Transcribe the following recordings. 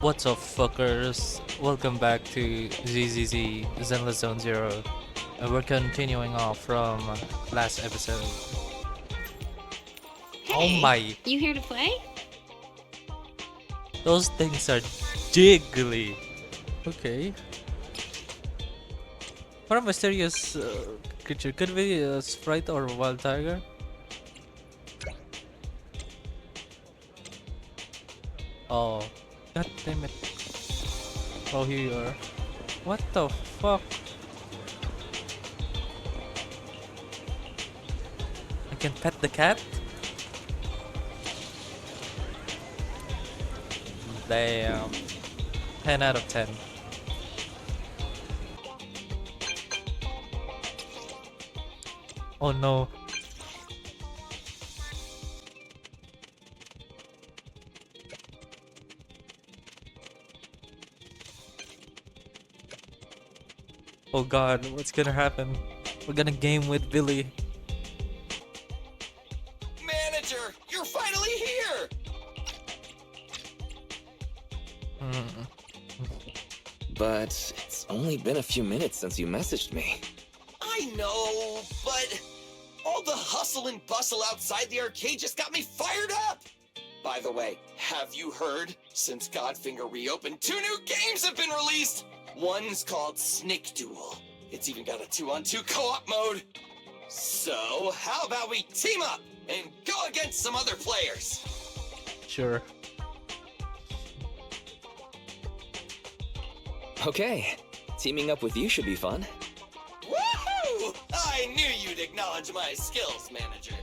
What's up, fuckers? Welcome back to ZZZ Zenless Zone Zero. And we're continuing off from last episode. Oh Hey, my, you here to play? those things are jiggly. Okay. What a mysterious creature. Could be a sprite or a wild tiger. Oh, god damn it. Oh, here you are. What the fuck? I can pet the cat? Damn. 10 out of 10. Oh no. Oh god, what's gonna happen? We're gonna game with Billy. Manager, you're finally here! Mm. But it's only been a few minutes since you messaged me. I know, but all the hustle and bustle outside the arcade just got me fired up! By the way, have you heard? Since Godfinger reopened, 2 new games have been released! One's called Snake Duel. It's even got a 2-on-2 co-op mode. So, how about we team up and go against some other players? Sure. Okay, teaming up with you should be fun. Woohoo! I knew you'd acknowledge my skills, manager.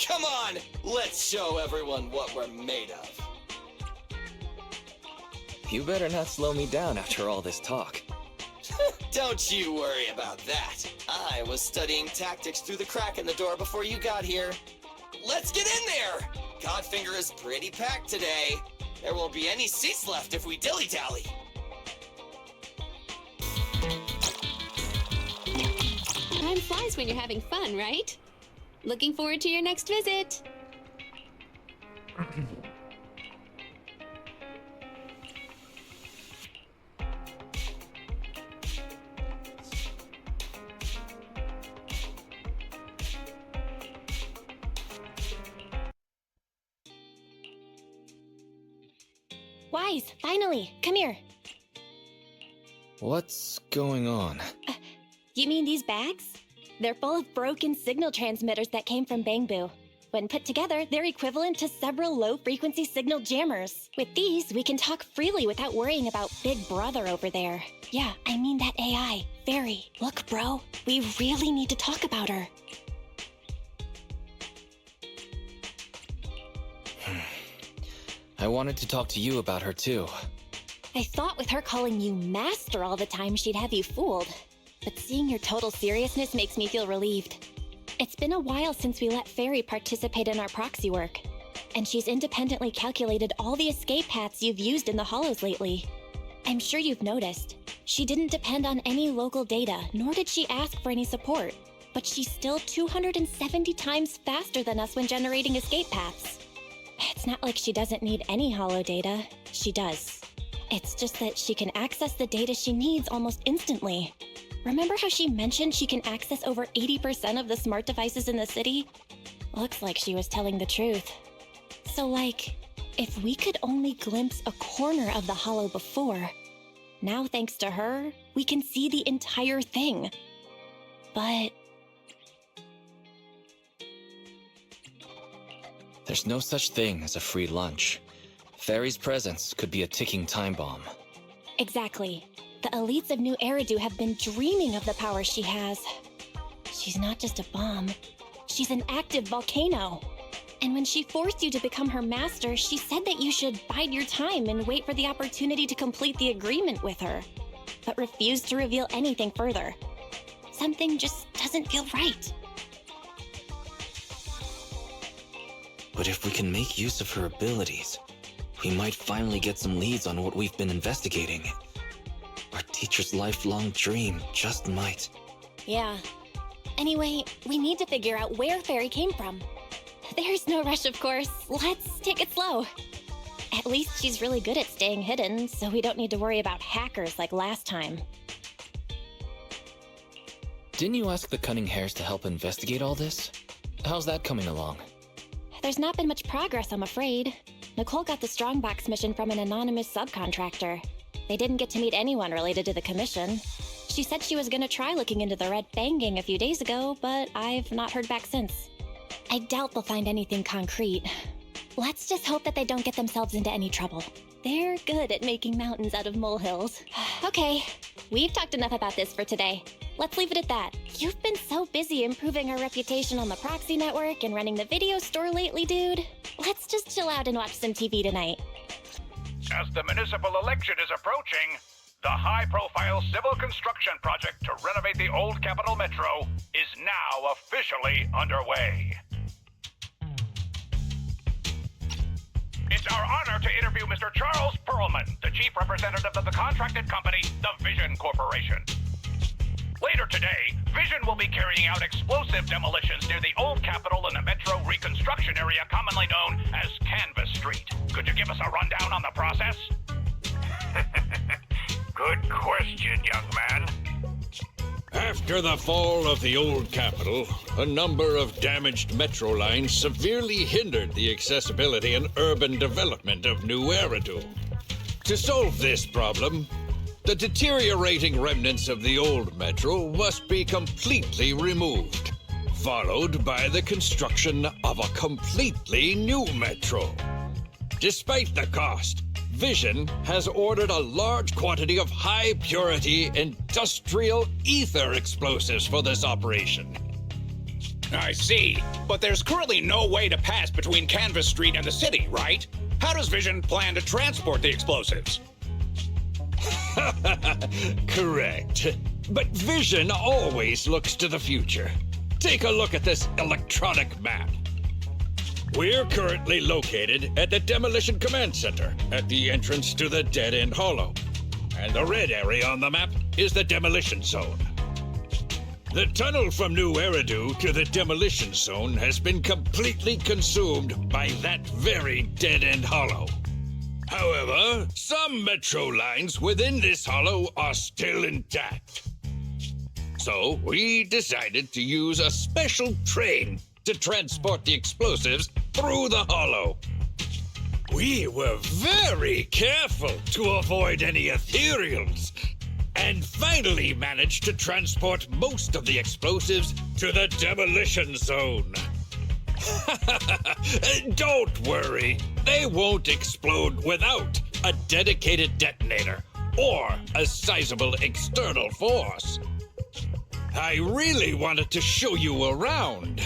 Come on, let's show everyone what we're made of. You better not slow me down after all this talk. Don't you worry about that. I was studying tactics through the crack in the door before you got here. Let's get in there! Godfinger is pretty packed today. There won't be any seats left if we dilly-dally. Time flies when you're having fun, right? Looking forward to your next visit. Wise, finally, come here. What's going on? You mean these bags? They're full of broken signal transmitters that came from Bangbu. When put together, they're equivalent to several low-frequency signal jammers. With these, we can talk freely without worrying about Big Brother over there. Yeah, I mean that AI, Fairy. Look, bro, we really need to talk about her. I wanted to talk to you about her too. I thought with her calling you Master all the time, she'd have you fooled. But seeing your total seriousness makes me feel relieved. It's been a while since we let Fairy participate in our proxy work, and she's independently calculated all the escape paths you've used in the hollows lately. I'm sure you've noticed. She didn't depend on any local data, nor did she ask for any support. But she's still 270 times faster than us when generating escape paths. It's not like she doesn't need any hollow data. She does. It's just that she can access the data she needs almost instantly. Remember how she mentioned she can access over 80% of the smart devices in the city? Looks like she was telling the truth. So like, if we could only glimpse a corner of the hollow before, now thanks to her, we can see the entire thing. But There's no such thing as a free lunch. Fairy's presence could be a ticking time bomb. exactly. The elites of New Eridu have been dreaming of the power she has. She's not just a bomb. She's an active volcano. And when she forced you to become her master, she said that you should bide your time and wait for the opportunity to complete the agreement with her, but refused to reveal anything further. Something just doesn't feel right. But if we can make use of her abilities, we might finally get some leads on what we've been investigating. Our teacher's lifelong dream just might. Yeah. Anyway, we need to figure out where Fairy came from. There's no rush, of course. Let's take it slow. At least she's really good at staying hidden, so we don't need to worry about hackers like last time. Didn't you ask the Cunning Hares to help investigate all this? How's that coming along? There's not been much progress, I'm afraid. Nicole got the Strongbox mission from an anonymous subcontractor. They didn't get to meet anyone related to the commission. She said she was gonna try looking into the Red Fang gang a few days ago, but I've not heard back since. I doubt they'll find anything concrete. Let's just hope that they don't get themselves into any trouble. They're good at making mountains out of molehills. Okay, we've talked enough about this for today. Let's leave it at that. You've been so busy improving our reputation on the proxy network and running the video store lately, dude. Let's just chill out and watch some TV tonight. As the municipal election is approaching, the high-profile civil construction project to renovate the old Capital Metro is now officially underway. It's our honor to interview Mr. Charles Perlman, the chief representative of the contracted company, the Vision Corporation. Later today, Vision will be carrying out explosive demolitions near the old Capitol and the Metro reconstruction area commonly known as Canvas Street. Could you give us a rundown on the process? Good question, young man. After the fall of the old Capitol, a number of damaged metro lines severely hindered the accessibility and urban development of New Eridu. To solve this problem, the deteriorating remnants of the old metro must be completely removed, followed by the construction of a completely new metro. Despite the cost, Vision has ordered a large quantity of high-purity industrial ether explosives for this operation. I see. But there's currently no way to pass between Canvas Street and the city, right? How does Vision plan to transport the explosives? Correct. But Vision always looks to the future. Take a look at this electronic map. We're currently located at the Demolition Command Center, at the entrance to the Dead End Hollow. And the red area on the map is the Demolition Zone. The tunnel from New Eridu to the Demolition Zone has been completely consumed by that very Dead End Hollow. However, some metro lines within this hollow are still intact. So we decided to use a special train to transport the explosives through the hollow. We were very careful to avoid any ethereals, and finally managed to transport most of the explosives to the Demolition Zone. Don't worry, they won't explode without a dedicated detonator or a sizable external force. I really wanted to show you around,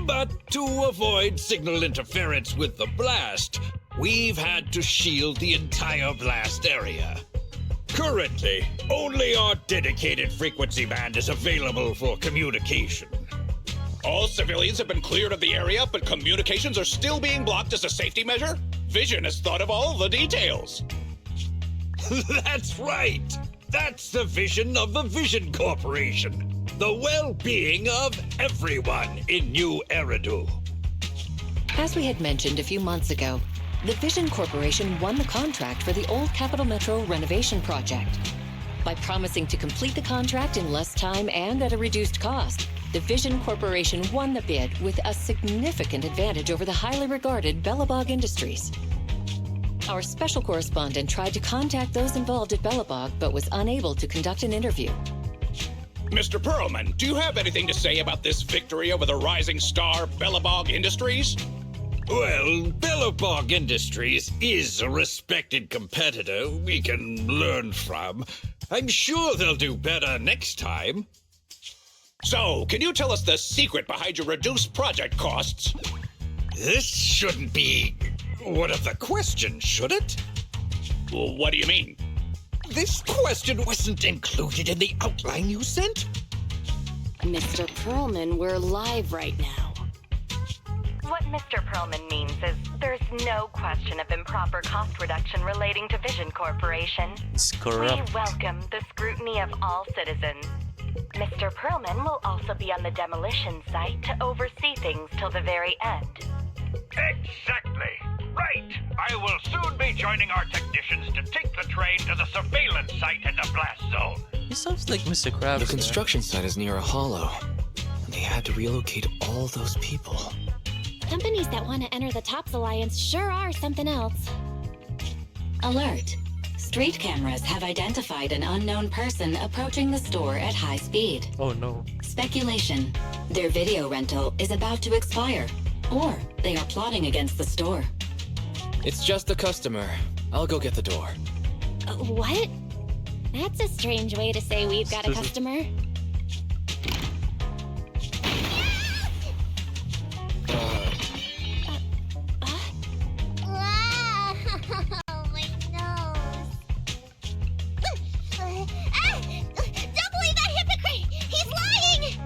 but to avoid signal interference with the blast, we've had to shield the entire blast area. Currently, only our dedicated frequency band is available for communication. All civilians have been cleared of the area, but communications are still being blocked as a safety measure? Vision has thought of all the details. That's right! That's the vision of the Vision Corporation. The well-being of everyone in New Eridu. As we had mentioned a few months ago, the Vision Corporation won the contract for the old Capital Metro renovation project. By promising to complete the contract in less time and at a reduced cost, the Vision Corporation won the bid with a significant advantage over the highly regarded Bellabog Industries. Our special correspondent tried to contact those involved at Bellabog, but was unable to conduct an interview. Mr. Perlman, do you have anything to say about this victory over the rising star Bellabog Industries? Well, Bellabog Industries is a respected competitor we can learn from. I'm sure they'll do better next time. So, can you tell us the secret behind your reduced project costs? This shouldn't be one of the questions, should it? Well, what do you mean? This question wasn't included in the outline you sent? Mr. Perlman, we're live right now. What Mr. Perlman means is there's no question of improper cost reduction relating to Vision Corporation. It's corrupt. We welcome the scrutiny of all citizens. Mr. Perlman will also be on the demolition site to oversee things till the very end. Exactly. Right! I will soon be joining our technicians to take the train to the surveillance site in the blast zone. He sounds like Mr. Krabs. The construction site is near a hollow. They had to relocate all those people. Companies that want to enter the TOPS Alliance sure are something else. Alert. Street cameras have identified an unknown person approaching the store at high speed. Oh no. Speculation. Their video rental is about to expire. Or they are plotting against the store. It's just a customer. I'll go get the door. What? That's a strange way to say we've got a customer. My nose. Don't believe that hypocrite! He's lying!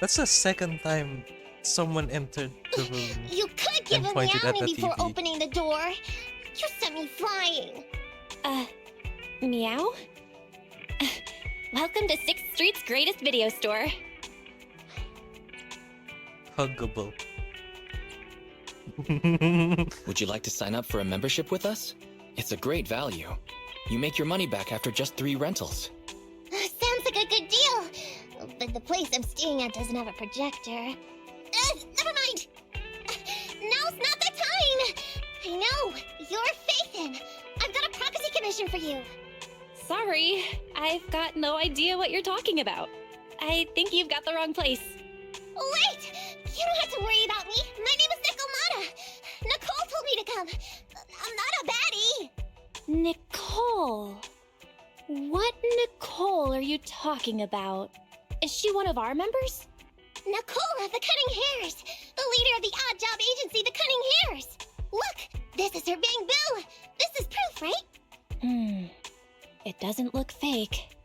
That's the second time someone entered the room. You could give And him pointed at meowing the before TV. opening the door. You sent me flying. Meow? Welcome to 6th Street's greatest video store. Huggable. Would you like to sign up for a membership with us? It's a great value. You make your money back after just 3 rentals. Sounds like a good deal. But the place I'm staying at doesn't have a projector. Never mind. Now's not the time. I know. You're Faithin. I've got a prophecy commission for you. Sorry, I've got no idea what you're talking about. I think you've got the wrong place. Wait! You don't have to worry about me. My name is Nicole. Nicole told me to come. I'm not a baddie. Nicole. What Nicole are you talking about? Is she one of our members? Nicole of the Cunning Hairs. The leader of the odd job agency, the Cunning Hairs. Look, this is her Bang Boo. This is proof, right? It doesn't look fake.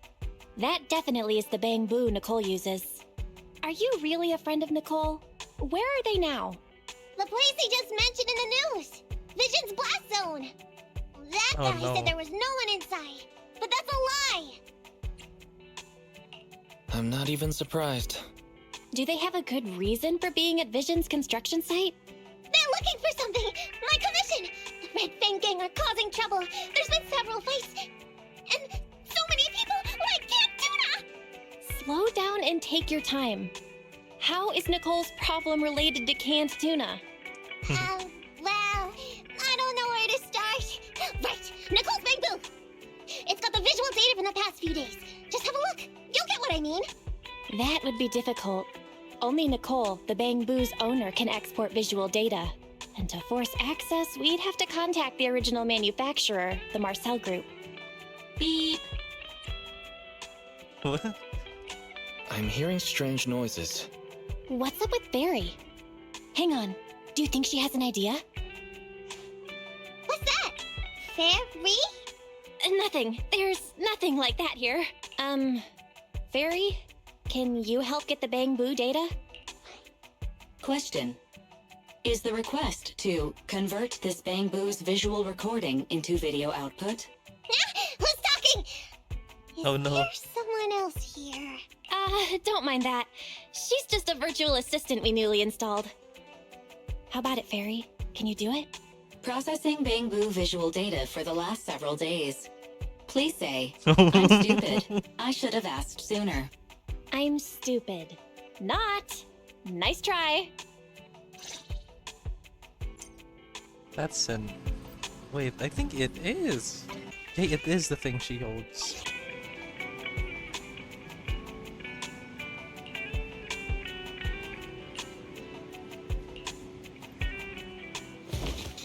That definitely is the Bang Boo Nicole uses. Are you really a friend of Nicole? Where are they now? The place they just mentioned in the news. Vision's blast zone. That Oh, guy no. said there was no one inside. But that's a lie. I'm not even surprised. Do they have a good reason for being at Vision's construction site? They're looking for something. My commission. The Red Fang Gang are causing trouble. There's been several fights. And so many people like Cat Tuna. Slow down and take your time. How is Nicole's problem related to canned tuna? Well, I don't know where to start. Right, Nicole's Bang Boo. It's got the visual data from the past few days. Just have a look. You'll get what I mean. That would be difficult. Only Nicole, the Bang Boo's owner, can export visual data. And to force access, we'd have to contact the original manufacturer, the Marcel Group. Beep. What? I'm hearing strange noises. What's up with Barry? Hang on. Do you think she has an idea? What's that? Fairy? Nothing. There's nothing like that here. Fairy? Can you help get the Bang Boo data? Question. Is the request to convert this Bang Boo's visual recording into video output? Who's talking? Is Oh, no. there someone else here? Don't mind that. She's just a virtual assistant we newly installed. How about it, Fairy? Can you do it? Processing Bang Boo visual data for the last several days. Please say, I'm stupid. I should have asked sooner. I'm stupid. Not. Nice try. That's an... Wait, I think it is. Hey, it is the thing she holds.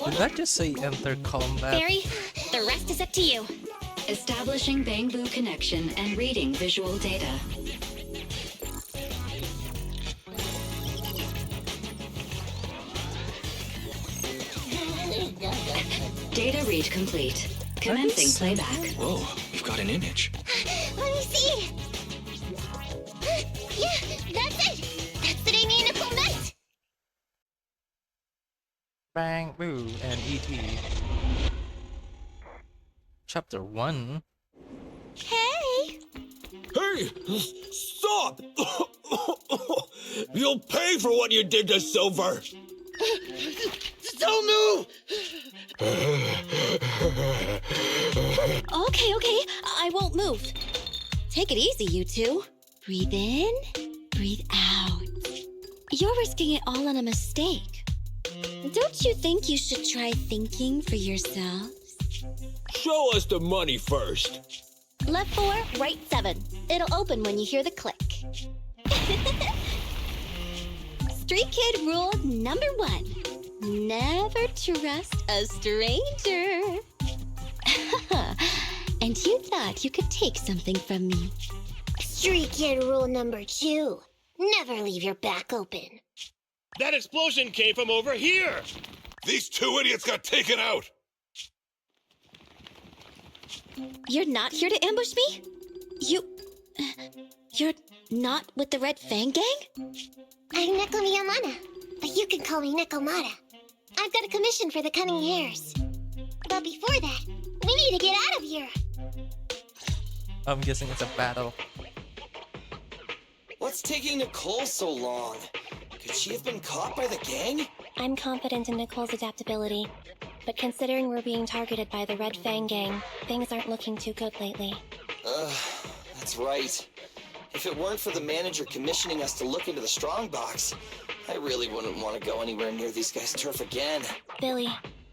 Did that just say enter combat? Fairy, the rest is up to you. Establishing Bang Boo connection and reading visual data. Data read complete. Commencing playback. Whoa, you've got an image. Let me see. Yeah, that's it. That's the day me and Nicole met. Bang Boo and E.T. Chapter 1. Hey. Hey! Stop! You'll pay for what you did to Silver! Don't move! Okay, I won't move. Take it easy, you two. Breathe in, breathe out. You're risking it all on a mistake. Don't you think you should try thinking for yourselves? Show us the money first. Left 4, right 7. It'll open when you hear the click. Street kid rule number 1. Never trust a stranger. And you thought you could take something from me. Street kid rule number 2. Never leave your back open. That explosion came from over here! These 2 idiots got taken out! You're not here to ambush me? You're not with the Red Fang Gang? I'm Neko Miyamana, but you can call me Nekomata. I've got a commission for the Cunning Hares. But before that, we need to get out of here. I'm guessing it's a battle. What's taking Nicole so long? Could she have been caught by the gang? I'm confident in Nicole's adaptability, but considering we're being targeted by the Red Fang Gang, things aren't looking too good lately. That's right. If it weren't for the manager commissioning us to look into the strongbox, I really wouldn't want to go anywhere near these guys' turf again. Billy,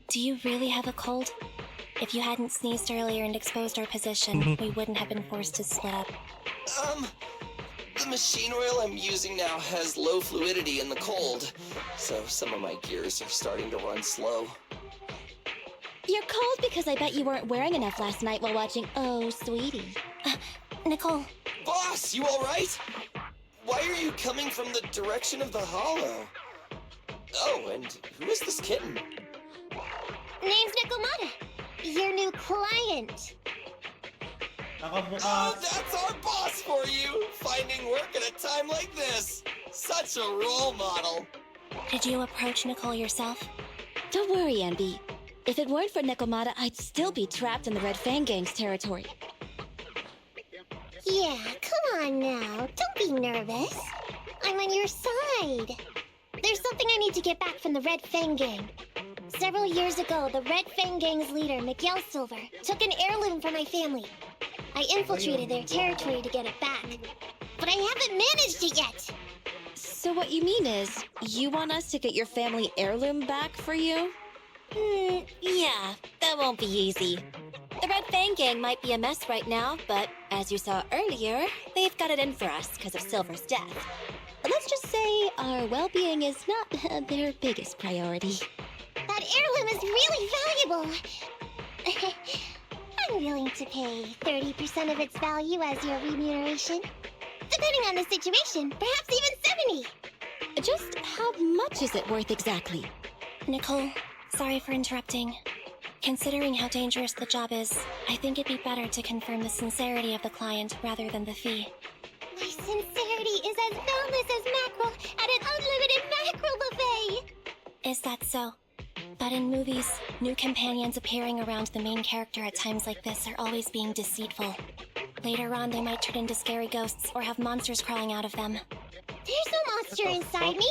do you really have a cold? If you hadn't sneezed earlier and exposed our position, we wouldn't have been forced to split up. The machine oil I'm using now has low fluidity in the cold, so some of my gears are starting to run slow. You're cold because I bet you weren't wearing enough last night while watching Oh, Sweetie. Nicole. Boss, you alright? Why are you coming from the direction of the hollow? Oh, and who is this kitten? Name's Nekomata, your new client. Oh, that's our boss for you! Finding work at a time like this! Such a role model! Did you approach Nicole yourself? Don't worry, Envy. If it weren't for Nekomata, I'd still be trapped in the Red Fang Gang's territory. Yeah, come on now. Don't be nervous. I'm on your side. There's something I need to get back from the Red Fang Gang. Several years ago, the Red Fang Gang's leader, Miguel Silver, took an heirloom from my family. I infiltrated their territory to get it back. But I haven't managed it yet. So what you mean is, you want us to get your family heirloom back for you? Yeah, that won't be easy. The Red Fang Gang might be a mess right now, but as you saw earlier, they've got it in for us because of Silver's death. Let's just say our well-being is not their biggest priority. That heirloom is really valuable. I'm willing to pay 30% of its value as your remuneration. Depending on the situation, perhaps even 70. Just how much is it worth exactly? Nicole, sorry for interrupting. Considering how dangerous the job is, I think it'd be better to confirm the sincerity of the client rather than the fee. My sincerity is as boundless as mackerel at an unlimited mackerel buffet! Is that so? But in movies, new companions appearing around the main character at times like this are always being deceitful. Later on, they might turn into scary ghosts or have monsters crawling out of them. There's no monster inside me.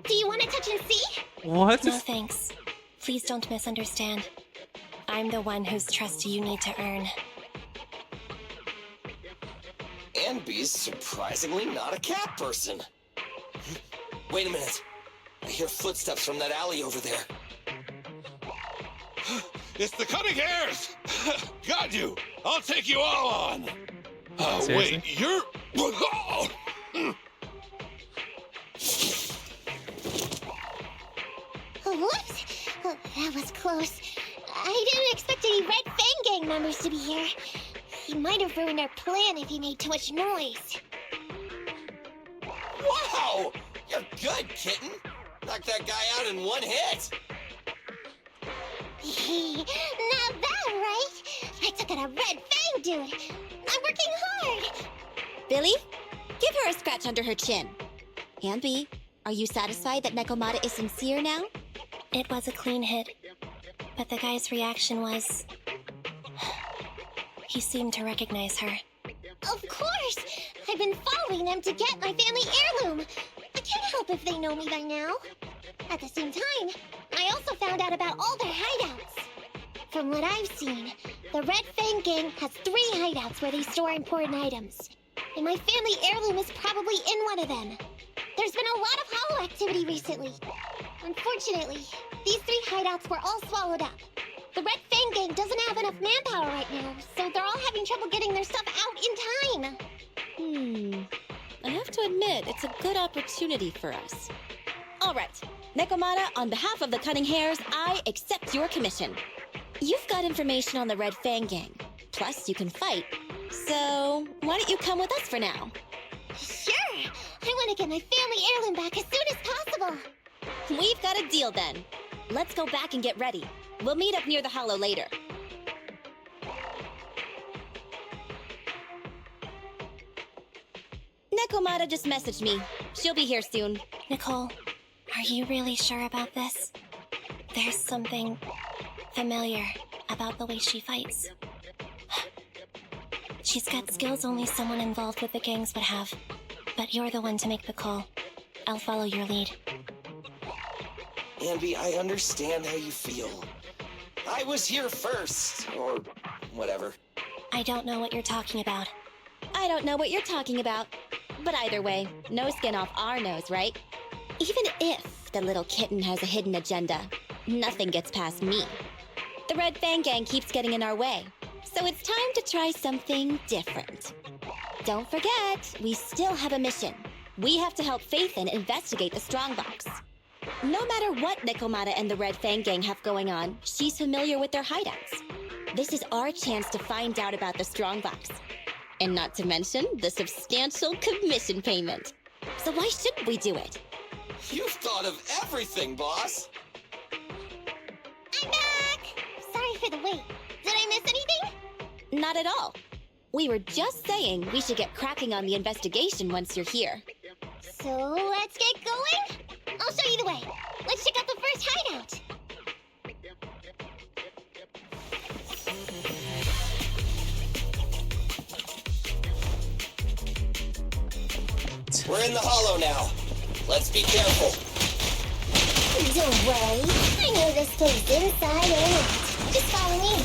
Do you want to touch and see? What? No thanks. Please don't misunderstand. I'm the one whose trust you need to earn. Anby's surprisingly not a cat person. Wait a minute. I hear footsteps from that alley over there. It's the Cunning Hares! Got you! I'll take you all on! Oh, wait, you're... Whoops! Oh, that was close. I didn't expect any Red Fang Gang members to be here. He might have ruined our plan if he made too much noise. Wow! You're good, kitten! Knocked that guy out in one hit! Not bad, right? I took out a Red Fang dude. I'm working hard. Billy, give her a scratch under her chin. Anby, are you satisfied that Nekomata is sincere now? It was a clean hit, but the guy's reaction was... He seemed to recognize her. Of course! I've been following them to get my family heirloom. I can't help if they know me by now. At the same time, I also found out about all their hideouts. From what I've seen, the Red Fang Gang has 3 hideouts where they store important items. And my family heirloom is probably in one of them. There's been a lot of hollow activity recently. Unfortunately, these 3 hideouts were all swallowed up. The Red Fang Gang doesn't have enough manpower right now, so they're all having trouble getting their stuff out in time. I have to admit, it's a good opportunity for us. All right, Nekomata, on behalf of the Cunning Hares, I accept your commission. You've got information on the Red Fang Gang. Plus, you can fight. So, why don't you come with us for now? Sure! I want to get my family heirloom back as soon as possible. We've got a deal then. Let's go back and get ready. We'll meet up near the hollow later. Nekomata just messaged me. She'll be here soon. Nicole, are you really sure about this? There's something familiar about the way she fights. She's got skills only someone involved with the gangs would have. But you're the one to make the call. I'll follow your lead. Ambi, I understand how you feel. I was here first, or whatever. I don't know what you're talking about. I don't know what you're talking about. But either way, no skin off our nose, right? Even if the little kitten has a hidden agenda, nothing gets past me. The Red Fang Gang keeps getting in our way, so it's time to try something different. Don't forget, we still have a mission. We have to help Faithin investigate the strongbox. No matter what Nekomata and the Red Fang Gang have going on, she's familiar with their hideouts. This is our chance to find out about the strongbox. And not to mention the substantial commission payment. So why shouldn't we do it? You've thought of everything, boss! I'm back! Sorry for the wait. Did I miss anything? Not at all. We were just saying we should get cracking on the investigation once you're here. So let's get going? I'll show you the way. Let's check out the first hideout. We're in the hollow now. Let's be careful. Don't worry. I know this place inside and out. Just follow me.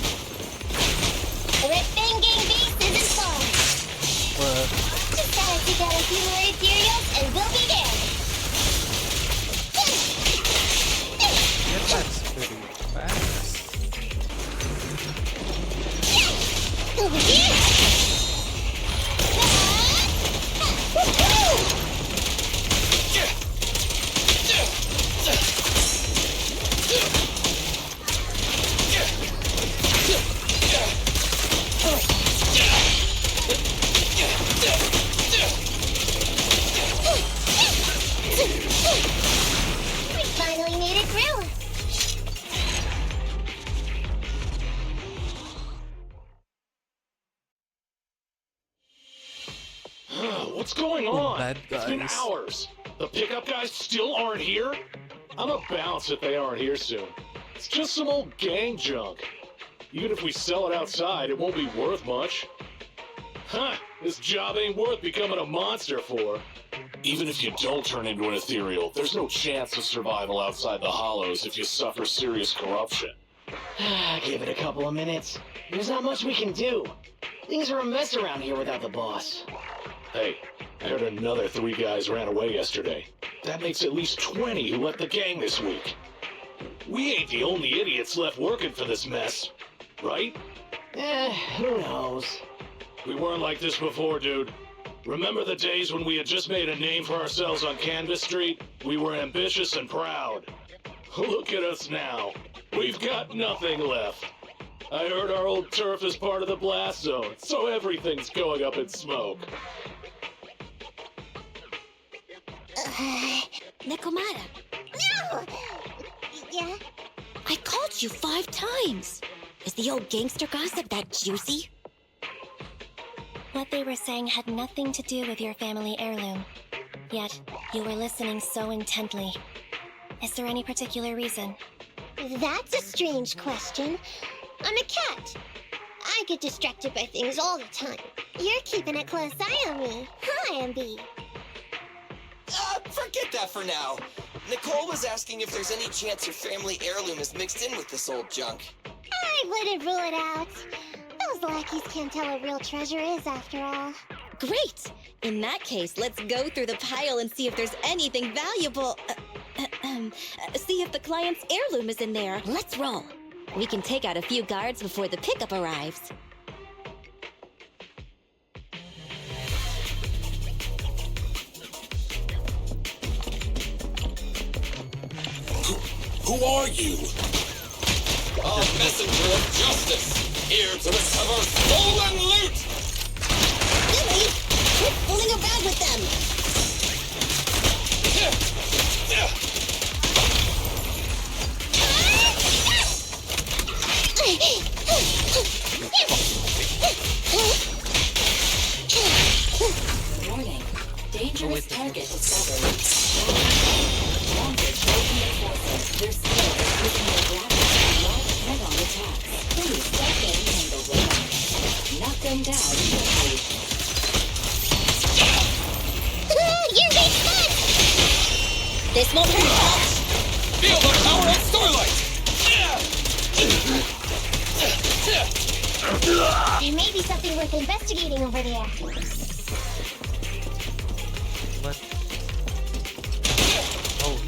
The Red Fang Gang base isn't far. Just gotta dig out a few more ethereals and we'll be there. Yeah, that's pretty fast. Over here. We finally made it through. What's going on? Bad It's been guys. hours. The pickup guys still aren't here? I'm a bounce if they aren't here soon. It's just some old gang junk. Even if we sell it outside, it won't be worth much. Huh, this job ain't worth becoming a monster for. Even if you don't turn into an ethereal, there's no chance of survival outside the hollows if you suffer serious corruption. Give it a couple of minutes. There's not much we can do. Things are a mess around here without the boss. Hey, I heard another 3 guys ran away yesterday. That makes at least 20 who left the gang this week. We ain't the only idiots left working for this mess, right? Who knows? We weren't like this before, dude. Remember the days when we had just made a name for ourselves on Canvas Street? We were ambitious and proud. Look at us now. We've got nothing left. I heard our old turf is part of the blast zone, so everything's going up in smoke. Nekomata, No! Yeah? I called you 5 times. Is the old gangster gossip that juicy? What they were saying had nothing to do with your family heirloom. Yet, you were listening so intently. Is there any particular reason? That's a strange question. I'm a cat. I get distracted by things all the time. You're keeping a close eye on me. Hi, Ambi. Forget that for now. Nicole was asking if there's any chance your family heirloom is mixed in with this old junk. I wouldn't rule it out. Those lackeys can't tell what real treasure is, after all. Great! In that case, let's go through the pile and see if there's anything valuable. See if the client's heirloom is in there. Let's roll. We can take out a few guards before the pickup arrives. Who are you? A messenger of justice, here to recover stolen loot! Lily! Quit fooling around with them! Warning. Dangerous target discovered. Wanted European forces. Their skill is using their graphics and large head-on attacks. Please start getting tangled with them. Knock them down quickly. You're big fun! This won't hurt much! Feel the power of Starlight! There may be something worth investigating over there. What? Oh.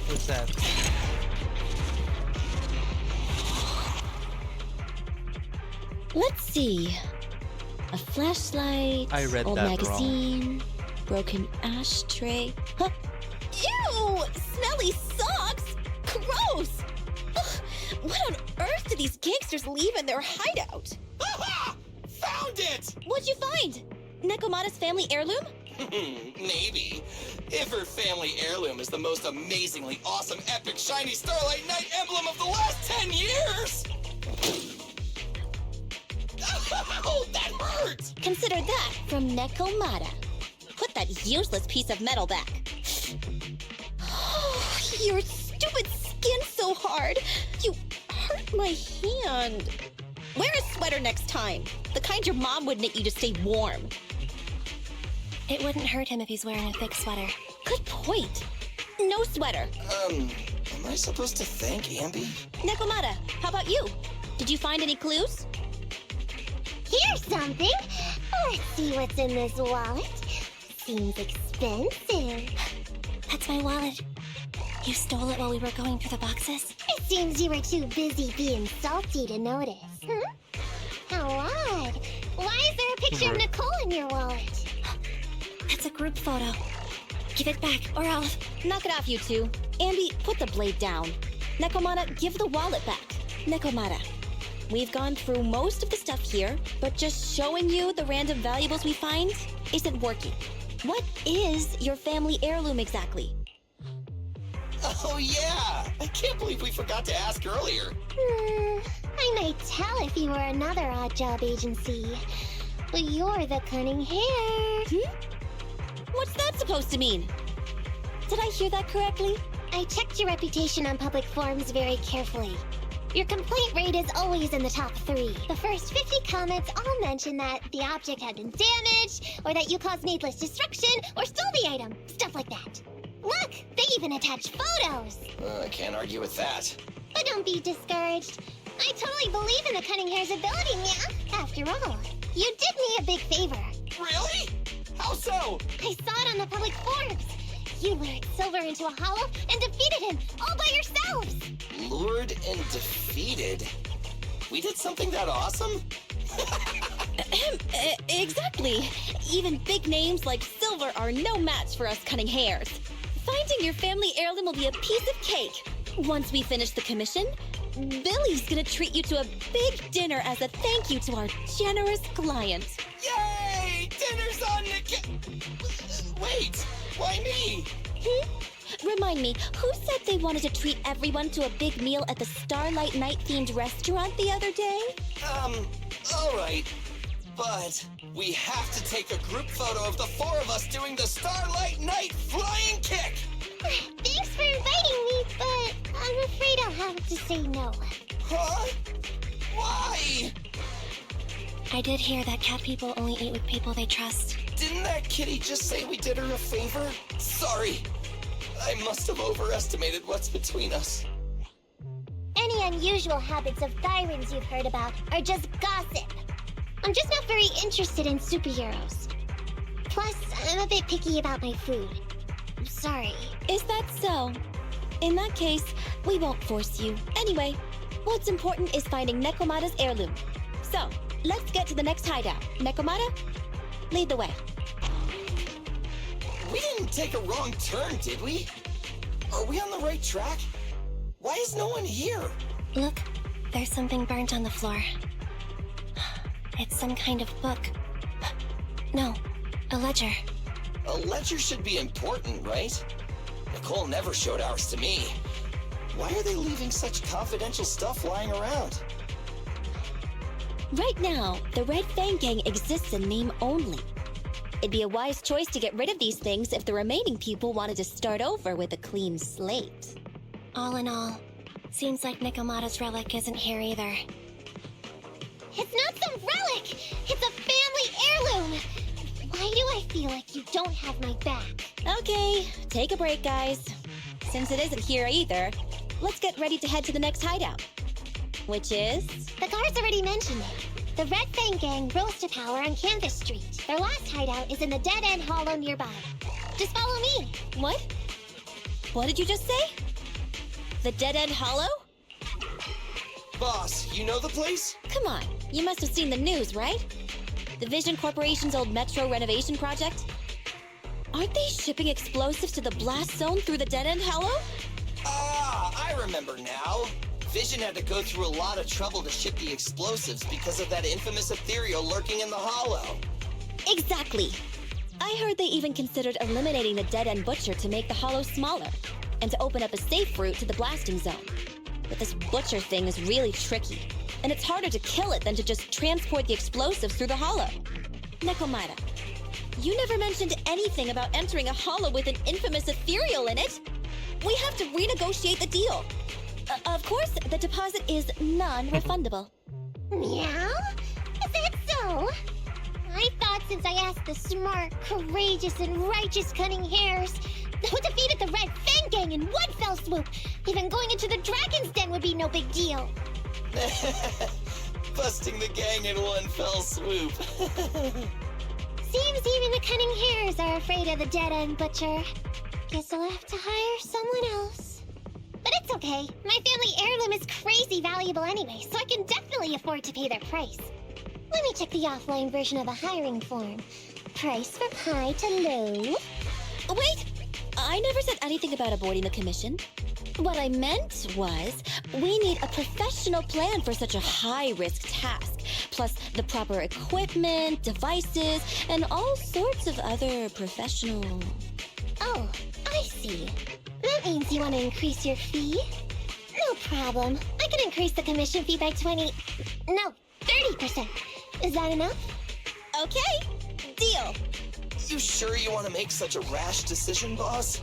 What's that? Let's see. A flashlight, I read old that magazine, broken ashtray. Huh? Ew! Smelly socks! Gross! Ugh, what on earth did these gangsters leave in their hideout? Aha! Found it! What'd you find? Nekomata's family heirloom? Maybe. If her family heirloom is the most amazingly awesome, epic, shiny Starlight Knight emblem of the last 10 years! Oh, that hurt! Consider that from Nekomata. Put that useless piece of metal back. Your stupid skin's so hard. You hurt my hand. Wear a sweater next time. The kind your mom would knit you to stay warm. It wouldn't hurt him if he's wearing a thick sweater. Good point. No sweater. Am I supposed to thank Ambi? Nekomata, how about you? Did you find any clues? Here's something. Let's see what's in this wallet. Seems expensive. That's my wallet. You stole it while we were going through the boxes? It seems you were too busy being salty to notice. How odd. Why is there a picture of Nicole in your wallet? That's a group photo. Give it back, or I'll... Knock it off, you two. Ambi, put the blade down. Nekomata, give the wallet back. Nekomata, we've gone through most of the stuff here, but just showing you the random valuables we find isn't working. What is your family heirloom exactly? Oh yeah! I can't believe we forgot to ask earlier. I might tell if you were another odd job agency. But you're the cunning hair. What's that supposed to mean? Did I hear that correctly? I checked your reputation on public forums very carefully. Your complaint rate is always in the top 3. The first 50 comments all mention that the object had been damaged, or that you caused needless destruction, or stole the item. Stuff like that. Look, they even attach photos. I can't argue with that. But don't be discouraged. I totally believe in the cunning hair's ability, yeah? After all, you did me a big favor. Really? How so? I saw it on the public forums. You lured Silver into a hollow and defeated him all by yourselves. Lured and defeated? We did something that awesome? Exactly. Even big names like Silver are no match for us cunning hairs. Finding your family heirloom will be a piece of cake. Once we finish the commission, Billy's gonna treat you to a big dinner as a thank you to our generous client. Yay! Dinner's on the Wait, why me? Remind me, who said they wanted to treat everyone to a big meal at the Starlight Night-themed restaurant the other day? Alright. But we have to take a group photo of the 4 of us doing the Starlight Night flying kick! Thanks for inviting me, but I'm afraid I'll have to say no. Huh? Why? I did hear that cat people only eat with people they trust. Didn't that kitty just say we did her a favor? Sorry. I must have overestimated what's between us. Any unusual habits of Thyron's you've heard about are just gossip. I'm just not very interested in superheroes. Plus, I'm a bit picky about my food. I'm sorry. Is that so? In that case, we won't force you. Anyway, what's important is finding Nekomata's heirloom. So, let's get to the next hideout. Nekomata, lead the way. We didn't take a wrong turn, did we? Are we on the right track? Why is no one here? Look, there's something burnt on the floor. It's some kind of book. No, a ledger. A ledger should be important, right? Nicole never showed ours to me. Why are they leaving such confidential stuff lying around? Right now, the Red Fang Gang exists in name only. It'd be a wise choice to get rid of these things if the remaining people wanted to start over with a clean slate. All in all, seems like Nekomata's relic isn't here either. It's not some relic! It's a family heirloom! Why do I feel like you don't have my back? Okay, take a break, guys. Since it isn't here either, let's get ready to head to the next hideout. Which is? The guards already mentioned it. The Red Fang Gang rose to power on Canvas Street. Their last hideout is in the Dead End Hollow nearby. Just follow me. What? What did you just say? The Dead End Hollow? Boss, you know the place? Come on, you must have seen the news, right? The Vision Corporation's old metro renovation project? Aren't they shipping explosives to the blast zone through the Dead End Hollow? Ah, I remember now. Vision had to go through a lot of trouble to ship the explosives because of that infamous ethereal lurking in the hollow. Exactly. I heard they even considered eliminating the Dead End Butcher to make the hollow smaller, and to open up a safe route to the blasting zone. But this Butcher thing is really tricky, and it's harder to kill it than to just transport the explosives through the hollow. Nekomata, you never mentioned anything about entering a hollow with an infamous ethereal in it. We have to renegotiate the deal. Of course, the deposit is non-refundable. Meow? Is that so? I thought since I asked the smart, courageous, and righteous Cunning Hares, who defeated the Red Fang Gang in one fell swoop, even going into the Dragon's Den would be no big deal. Busting the gang in one fell swoop. Seems even the Cunning Hares are afraid of the Dead End Butcher. Guess I'll have to hire someone else. But it's okay. My family heirloom is crazy valuable anyway, so I can definitely afford to pay their price. Let me check the offline version of the hiring form. Price from high to low. Wait! I never said anything about avoiding the commission. What I meant was, we need a professional plan for such a high-risk task, plus the proper equipment, devices, and all sorts of other professional... Oh, I see. That means you want to increase your fee? No problem. I can increase the commission fee by 30%. Is that enough? Okay, deal. You sure you want to make such a rash decision, boss?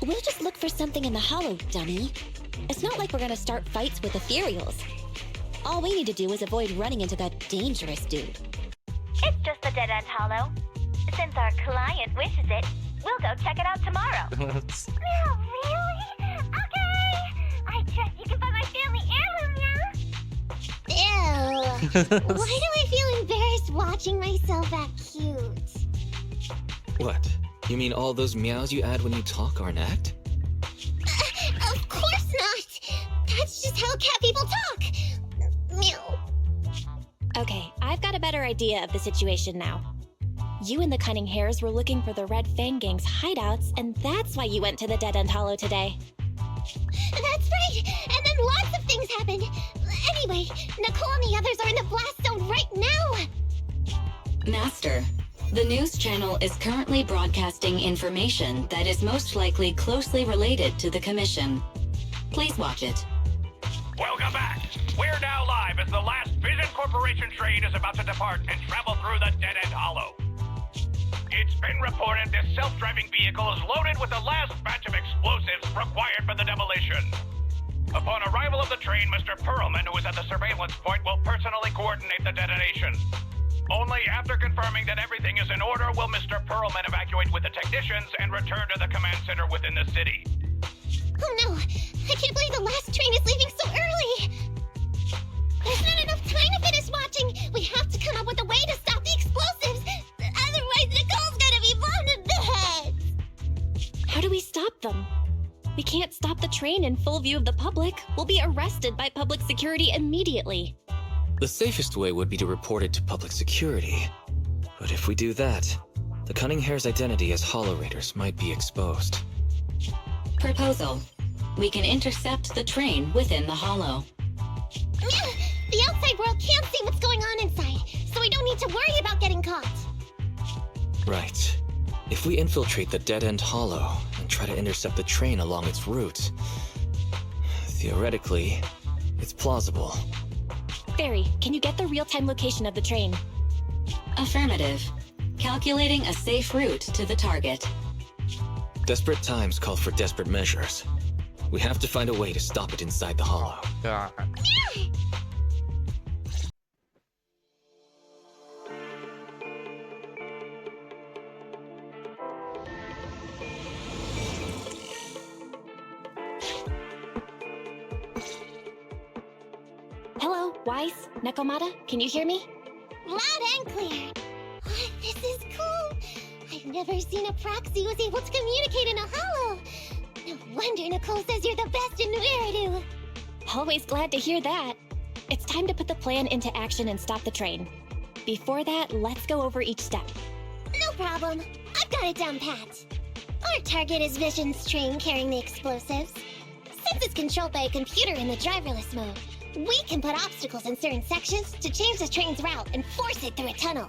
We'll just look for something in the hollow, dummy. It's not like we're gonna start fights with ethereals. All we need to do is avoid running into that dangerous dude. It's just the Dead End Hollow. Since our client wishes it, we'll go check it out tomorrow. Oh, really? Okay! I trust you can find my family heirloom, yeah? Ew. Why do I feel embarrassed watching myself act cute? What? You mean all those meows you add when you talk aren't act? Of course not! That's just how cat people talk! Meow. Okay, I've got a better idea of the situation now. You and the Cunning Hares were looking for the Red Fang Gang's hideouts, and that's why you went to the Dead End Hollow today. That's right! And then lots of things happened! Anyway, Nicole and the others are in the blast zone right now! Master, the news channel is currently broadcasting information that is most likely closely related to the commission. Please watch it. Welcome back. We're now live as the last Vision Corporation train is about to depart and travel through the Dead End Hollow. It's been reported this self-driving vehicle is loaded with the last batch of explosives required for the demolition. Upon arrival of the train, Mr. Perlman, who is at the surveillance point, will personally coordinate the detonation. Only after confirming that everything is in order will Mr. Perlman evacuate with the technicians and return to the command center within the city. Oh no! I can't believe the last train is leaving so early! There's not enough time to finish watching! We have to come up with a way to stop the explosives! Otherwise, Nicole's gonna be blown to bits! How do we stop them? We can't stop the train in full view of the public. We'll be arrested by public security immediately. The safest way would be to report it to public security. But if we do that, the Cunninghare's identity as Hollow Raiders might be exposed. Proposal. We can intercept the train within the Hollow. The outside world can't see what's going on inside, so we don't need to worry about getting caught. Right. If we infiltrate the dead-end Hollow and try to intercept the train along its route, theoretically, it's plausible. Fairy, can you get the real-time location of the train? Affirmative. Calculating a safe route to the target. Desperate times call for desperate measures. We have to find a way to stop it inside the Hollow. God. Hello, Wise, Nekomata, can you hear me? Loud and clear. Oh, this is cool. I've never seen a proxy who was able to communicate in a hollow. No wonder Nicole says you're the best in Nueridu. Always glad to hear that. It's time to put the plan into action and stop the train. Before that, let's go over each step. No problem. I've got it down pat. Our target is Vision's train carrying the explosives. Since it's controlled by a computer in the driverless mode, we can put obstacles in certain sections to change the train's route and force it through a tunnel.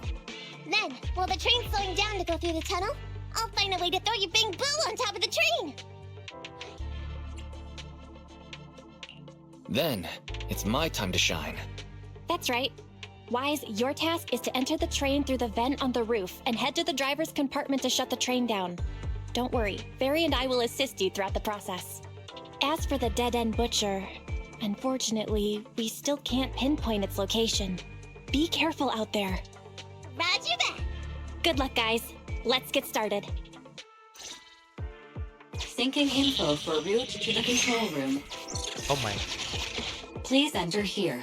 Then, while the train's slowing down to go through the tunnel, I'll find a way to throw your Bing Boo on top of the train. Then, it's my time to shine. That's right. Wise, your task is to enter the train through the vent on the roof and head to the driver's compartment to shut the train down. Don't worry, Fairy and I will assist you throughout the process. As for the dead-end butcher, unfortunately, we still can't pinpoint its location. Be careful out there. Roger that. Good luck, guys. Let's get started. Syncing info for route to the control room. Oh my. Please enter here.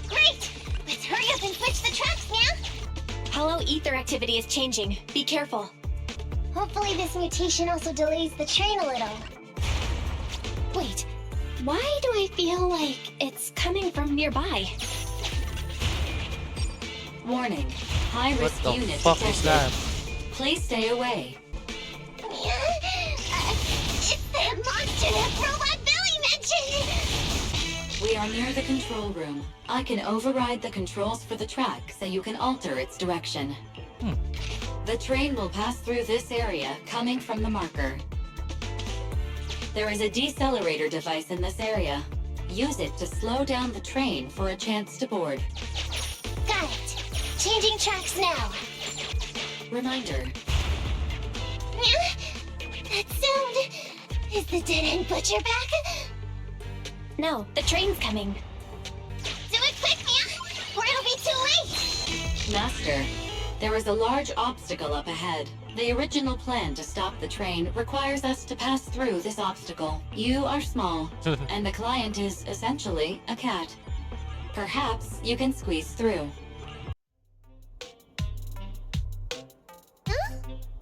Great! Let's hurry up and switch the tracks now! Hollow ether activity is changing. Be careful. Hopefully this mutation also delays the train a little. Wait, why do I feel like it's coming from nearby? Warning. High-risk What the unit fuck detected. is that? Please stay away. It's that monster that Robot Billy mentioned! We are near the control room. I can override the controls for the track so you can alter its direction. The train will pass through this area, coming from the marker. There is a decelerator device in this area. Use it to slow down the train for a chance to board. Got it. Changing tracks now. Reminder. That sound... Is the dead-end butcher back? No, the train's coming. Do it quick, Mia, or it'll be too late! Master, there is a large obstacle up ahead. The original plan to stop the train requires us to pass through this obstacle. You are small, and the client is essentially a cat. Perhaps you can squeeze through. Huh?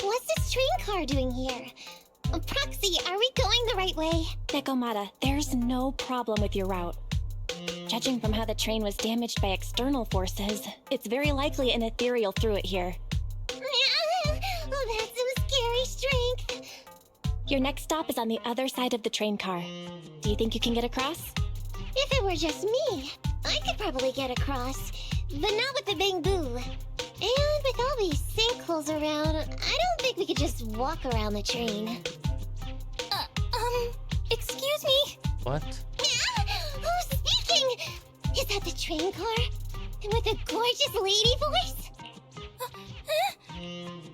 What's this train car doing here? Proxy, are we going the right way? Nekomata, there's no problem with your route. Judging from how the train was damaged by external forces, it's very likely an ethereal threw it here. Oh, that's some scary strength. Your next stop is on the other side of the train car. Do you think you can get across? If it were just me, I could probably get across, but not with the Bing Boo. And with all these sinkholes around, I don't think we could just walk around the train. Excuse me? What? Who's speaking? Is that the train car? And with a gorgeous lady voice?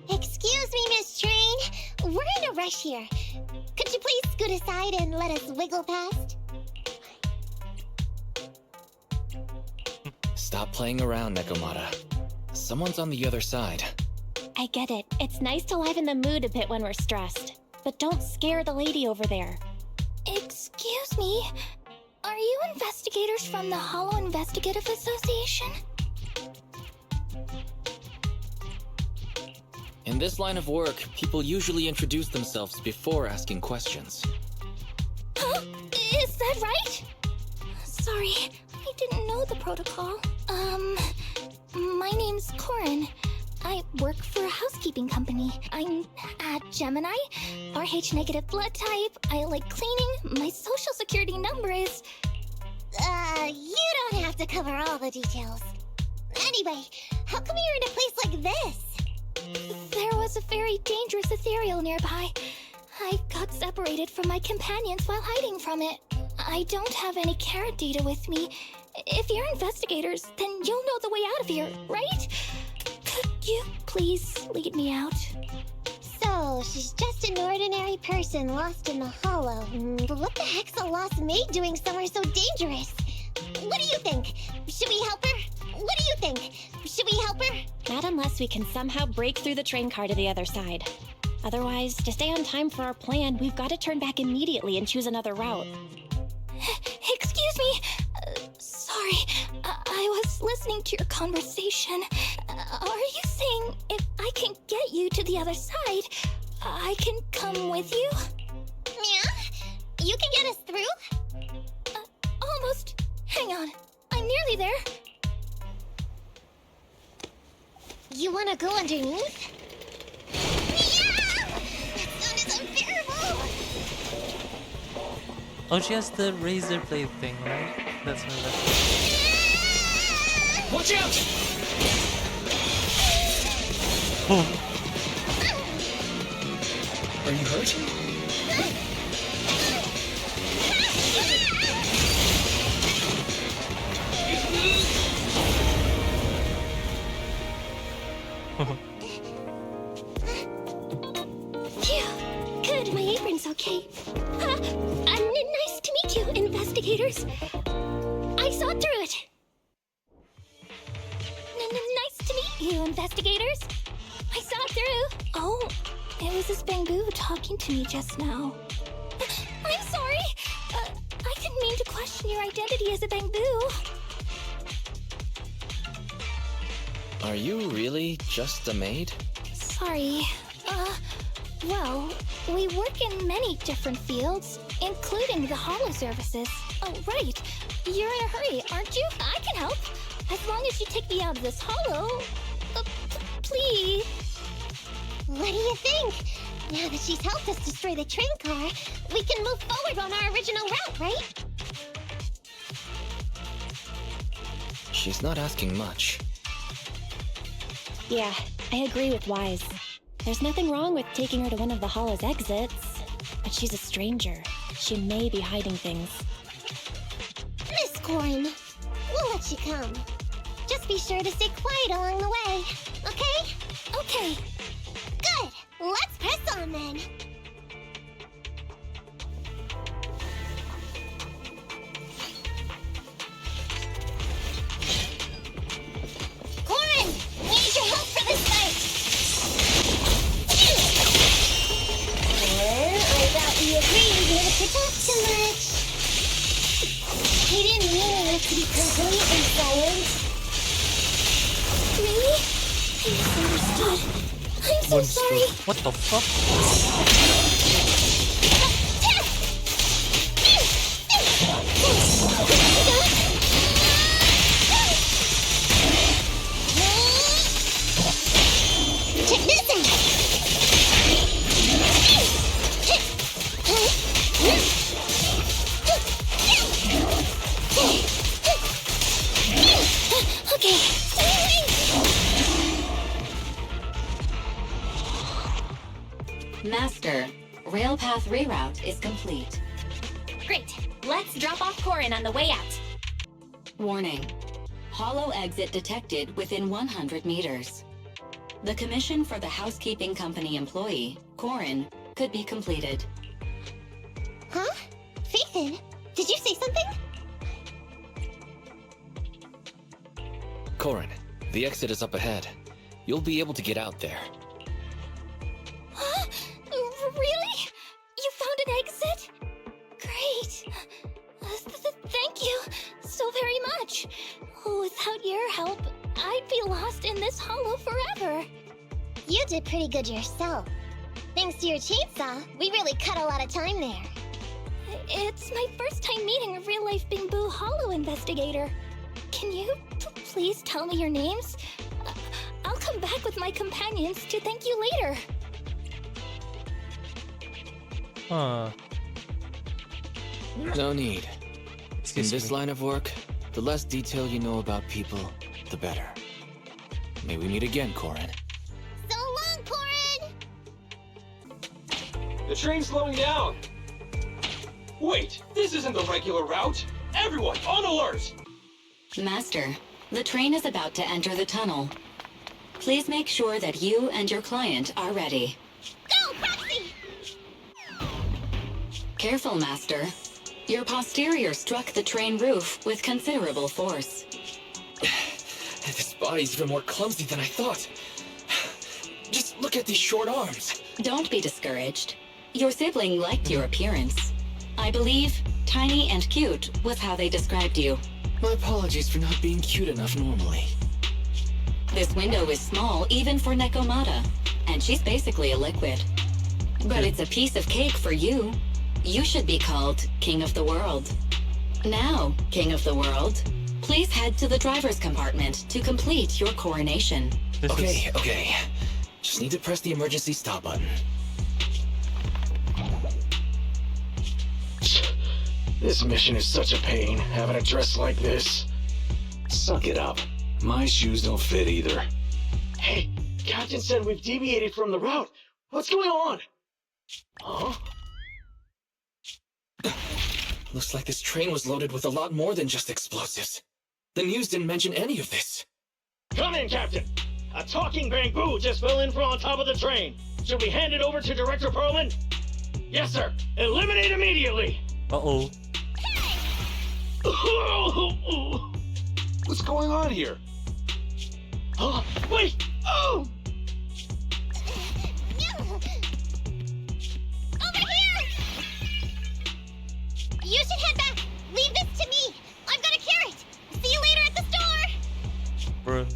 Excuse me, Miss Train. We're in a rush here. Could you you please scoot aside and let us wiggle past? Stop playing around, Nekomata. Someone's on the other side. I get it. It's nice to liven the mood a bit when we're stressed. But don't scare the lady over there. Excuse me. Are you investigators from the Hollow Investigative Association? In this line of work, people usually introduce themselves before asking questions. Huh? Is that right? Sorry, I didn't know the protocol. My name's Corin. I work for a housekeeping company. I'm a Gemini, RH negative blood type. I like cleaning. My social security number is... You don't have to cover all the details. Anyway, how come you're in a place like this? There was a very dangerous ethereal nearby. I got separated from my companions while hiding from it. I don't have any carrot data with me. If you're investigators, then you'll know the way out of here, right? Could you please lead me out? So, she's just an ordinary person lost in the Hollow. But what the heck's a lost maid doing somewhere so dangerous? What do you think? Should we help her? What do you think? Should we help her? Not unless we can somehow break through the train car to the other side. Otherwise, to stay on time for our plan, we've got to turn back immediately and choose another route. Excuse me. Sorry, I was listening to your conversation. Are you saying if I can get you to the other side, I can come with you? Yeah? You can get us through? Almost. Hang on. I'm nearly there. You wanna go underneath? Yeah! That sound is unbearable! Oh, she has the razor blade thing, right? That's her left. Watch out! Oh. Are you hurt? Phew. Good, my apron's okay. Nice to meet you, investigators. I saw through it. Nice to meet you, investigators. I saw through. Oh, it was this bamboo talking to me just now. I'm sorry. I didn't mean to question your identity as a bamboo. Are you really just a maid? Sorry. Well, we work in many different fields, including the Hollow services. Oh, right. You're in a hurry, aren't you? I can help. As long as you take me out of this Hollow. Please. What do you think? Now that she's helped us destroy the train car, we can move forward on our original route, right? She's not asking much. Yeah, I agree with Wise. There's nothing wrong with taking her to one of the Hollow's exits. But she's a stranger. She may be hiding things. Miss Corin, we'll let you come. Just be sure to stay quiet along the way, okay? Okay. Good! Let's press on then! Corin! We need your help for this fight! I thought we agreed never to talk too much. He didn't mean us to be completely silent. Really? I misunderstood. I'm so sorry. What the fuck? Check this out! Okay. Master, rail path reroute is complete. Great. Let's drop off Corin on the way out. Warning. Hollow exit detected within 100 meters. The commission for the housekeeping company employee, Corin, could be completed. Ethan, did you say something? Corin, the exit is up ahead. You'll be able to get out there. Huh? Really? You found an exit? Great. Thank you so very much. Without your help, I'd be lost in this hollow forever. You did pretty good yourself. Thanks to your chainsaw, we really cut a lot of time there. It's my first time meeting a real-life Bing-Boo Hollow investigator. Can you please tell me your names? I'll come back with my companions to thank you later. Huh. No need. Excuse In this line of work, the less detail you know about people, the better. May we meet again, Corin. So long, Corin! The train's slowing down. Wait, this isn't the regular route. Everyone, on alert! Master, the train is about to enter the tunnel. Please make sure that you and your client are ready. Go, Proxy! Careful, Master. Your posterior struck the train roof with considerable force. This body's even more clumsy than I thought. Just look at these short arms. Don't be discouraged. Your sibling liked your appearance. I believe tiny and cute was how they described you. My apologies for not being cute enough normally. This window is small even for Nekomata, and she's basically a liquid. But it's a piece of cake for you. You should be called King of the World. Now, King of the World, please head to the driver's compartment to complete your coronation. Okay. Just need to press the emergency stop button. This mission is such a pain, having a dress like this. Suck it up. My shoes don't fit either. Hey, Captain said we've deviated from the route. What's going on? Huh? Looks like this train was loaded with a lot more than just explosives. The news didn't mention any of this. Come in, Captain. A talking bamboo just fell in from on top of the train. Should we hand it over to Director Perlman? Yes, sir. Eliminate immediately. Uh-oh. What's going on here? Wait! Oh! Over here! You should head back. Leave this to me. I've got a carrot. See you later at the store. Bruh.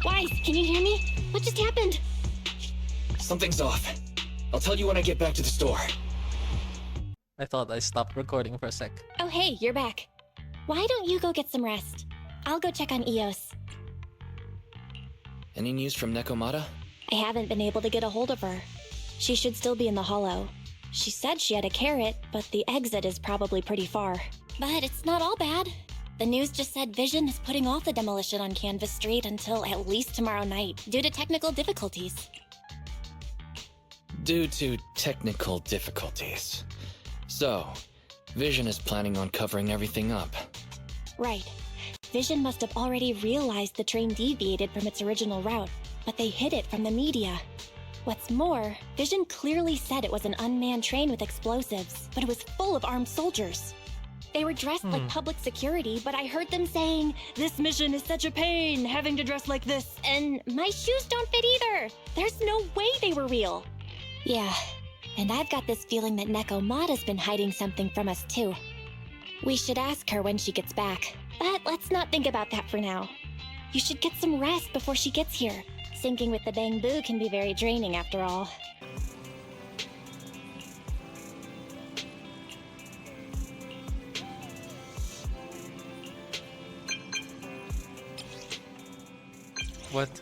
Wise, can you hear me? What just happened? Something's off. I'll tell you when I get back to the store. I thought I stopped recording for a sec. Oh hey, you're back. Why don't you go get some rest? I'll go check on Eos. Any news from Nekomata? I haven't been able to get a hold of her. She should still be in the hollow. She said she had a carrot, but the exit is probably pretty far. But it's not all bad. The news just said Vision is putting off the demolition on Canvas Street until at least tomorrow night, due to technical difficulties. Due to technical difficulties. So, Vision is planning on covering everything up. Right. Vision must have already realized the train deviated from its original route, but they hid it from the media. What's more, Vision clearly said it was an unmanned train with explosives, but it was full of armed soldiers. They were dressed like public security, but I heard them saying, "This mission is such a pain, having to dress like this," and my shoes don't fit either. There's no way they were real. Yeah, and I've got this feeling that Nekomata's been hiding something from us too. We should ask her when she gets back, but let's not think about that for now. You should get some rest before she gets here. Syncing with the bamboo can be very draining after all. What?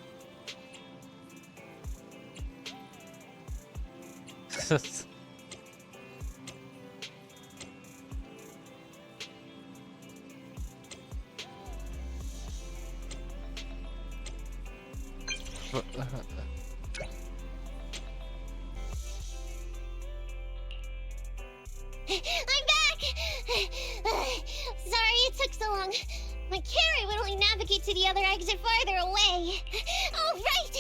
I'm back! Sorry it took so long. My carrot would only navigate to the other exit farther away. Oh, right!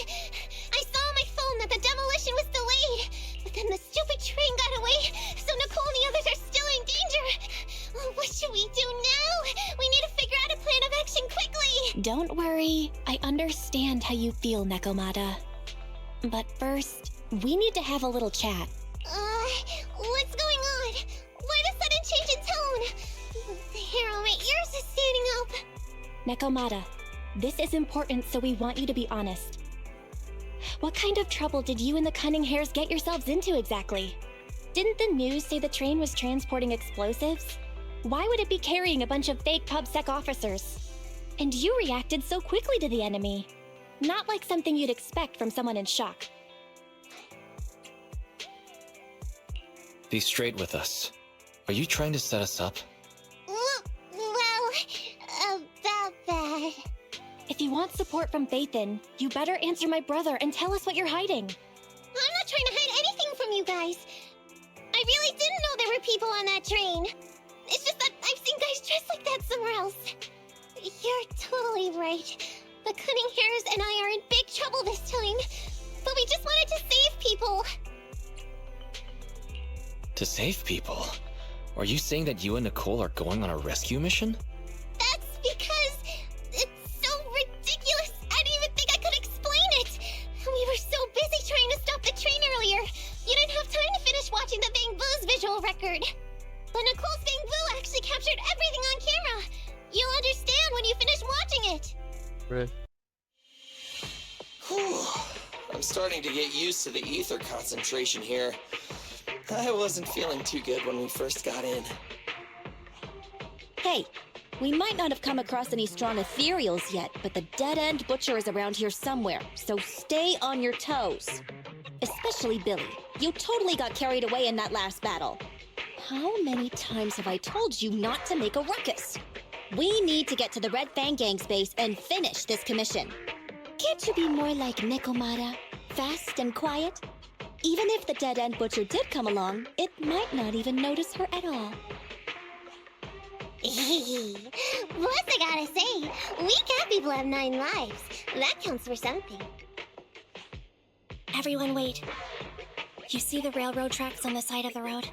I saw on my phone that the demolition was delayed, but then the stupid train got away, so Don't worry. I understand how you feel, Nekomata. But first, we need to have a little chat. What's going on? Why the sudden change in tone? The hair on my ears is standing up. Nekomata, this is important, so we want you to be honest. What kind of trouble did you and the Cunning Hares get yourselves into exactly? Didn't the news say the train was transporting explosives? Why would it be carrying a bunch of fake PubSec officers? And you reacted so quickly to the enemy. Not like something you'd expect from someone in shock. Be straight with us. Are you trying to set us up? Well, about that. If you want support from Phaethon, you better answer my brother and tell us what you're hiding. I'm not trying to hide anything from you guys. I really didn't know there were people on that train. It's just that I've seen guys dressed like that somewhere else. You're totally right. The Cunning Hares and I are in big trouble this time. But we just wanted to save people. To save people? Are you saying that you and Nicole are going on a rescue mission? That's because it's so ridiculous. I didn't even think I could explain it. We were so busy trying to stop the train earlier. You didn't have time to finish watching the Bang Boo's visual record. But Nicole's Bang Boo actually captured everything on camera. You'll understand when you finish watching it. Right. Whew. I'm starting to get used to the ether concentration here. I wasn't feeling too good when we first got in. Hey, we might not have come across any strong ethereals yet, but the dead-end butcher is around here somewhere, so stay on your toes. Especially Billy. You totally got carried away in that last battle. How many times have I told you not to make a ruckus? We need to get to the Red Fang Gang's base and finish this commission. Can't you be more like Nekomata? Fast and quiet? Even if the dead-end butcher did come along, it might not even notice her at all. Plus, I gotta say, we cat people have 9 lives. That counts for something. Everyone wait. You see the railroad tracks on the side of the road?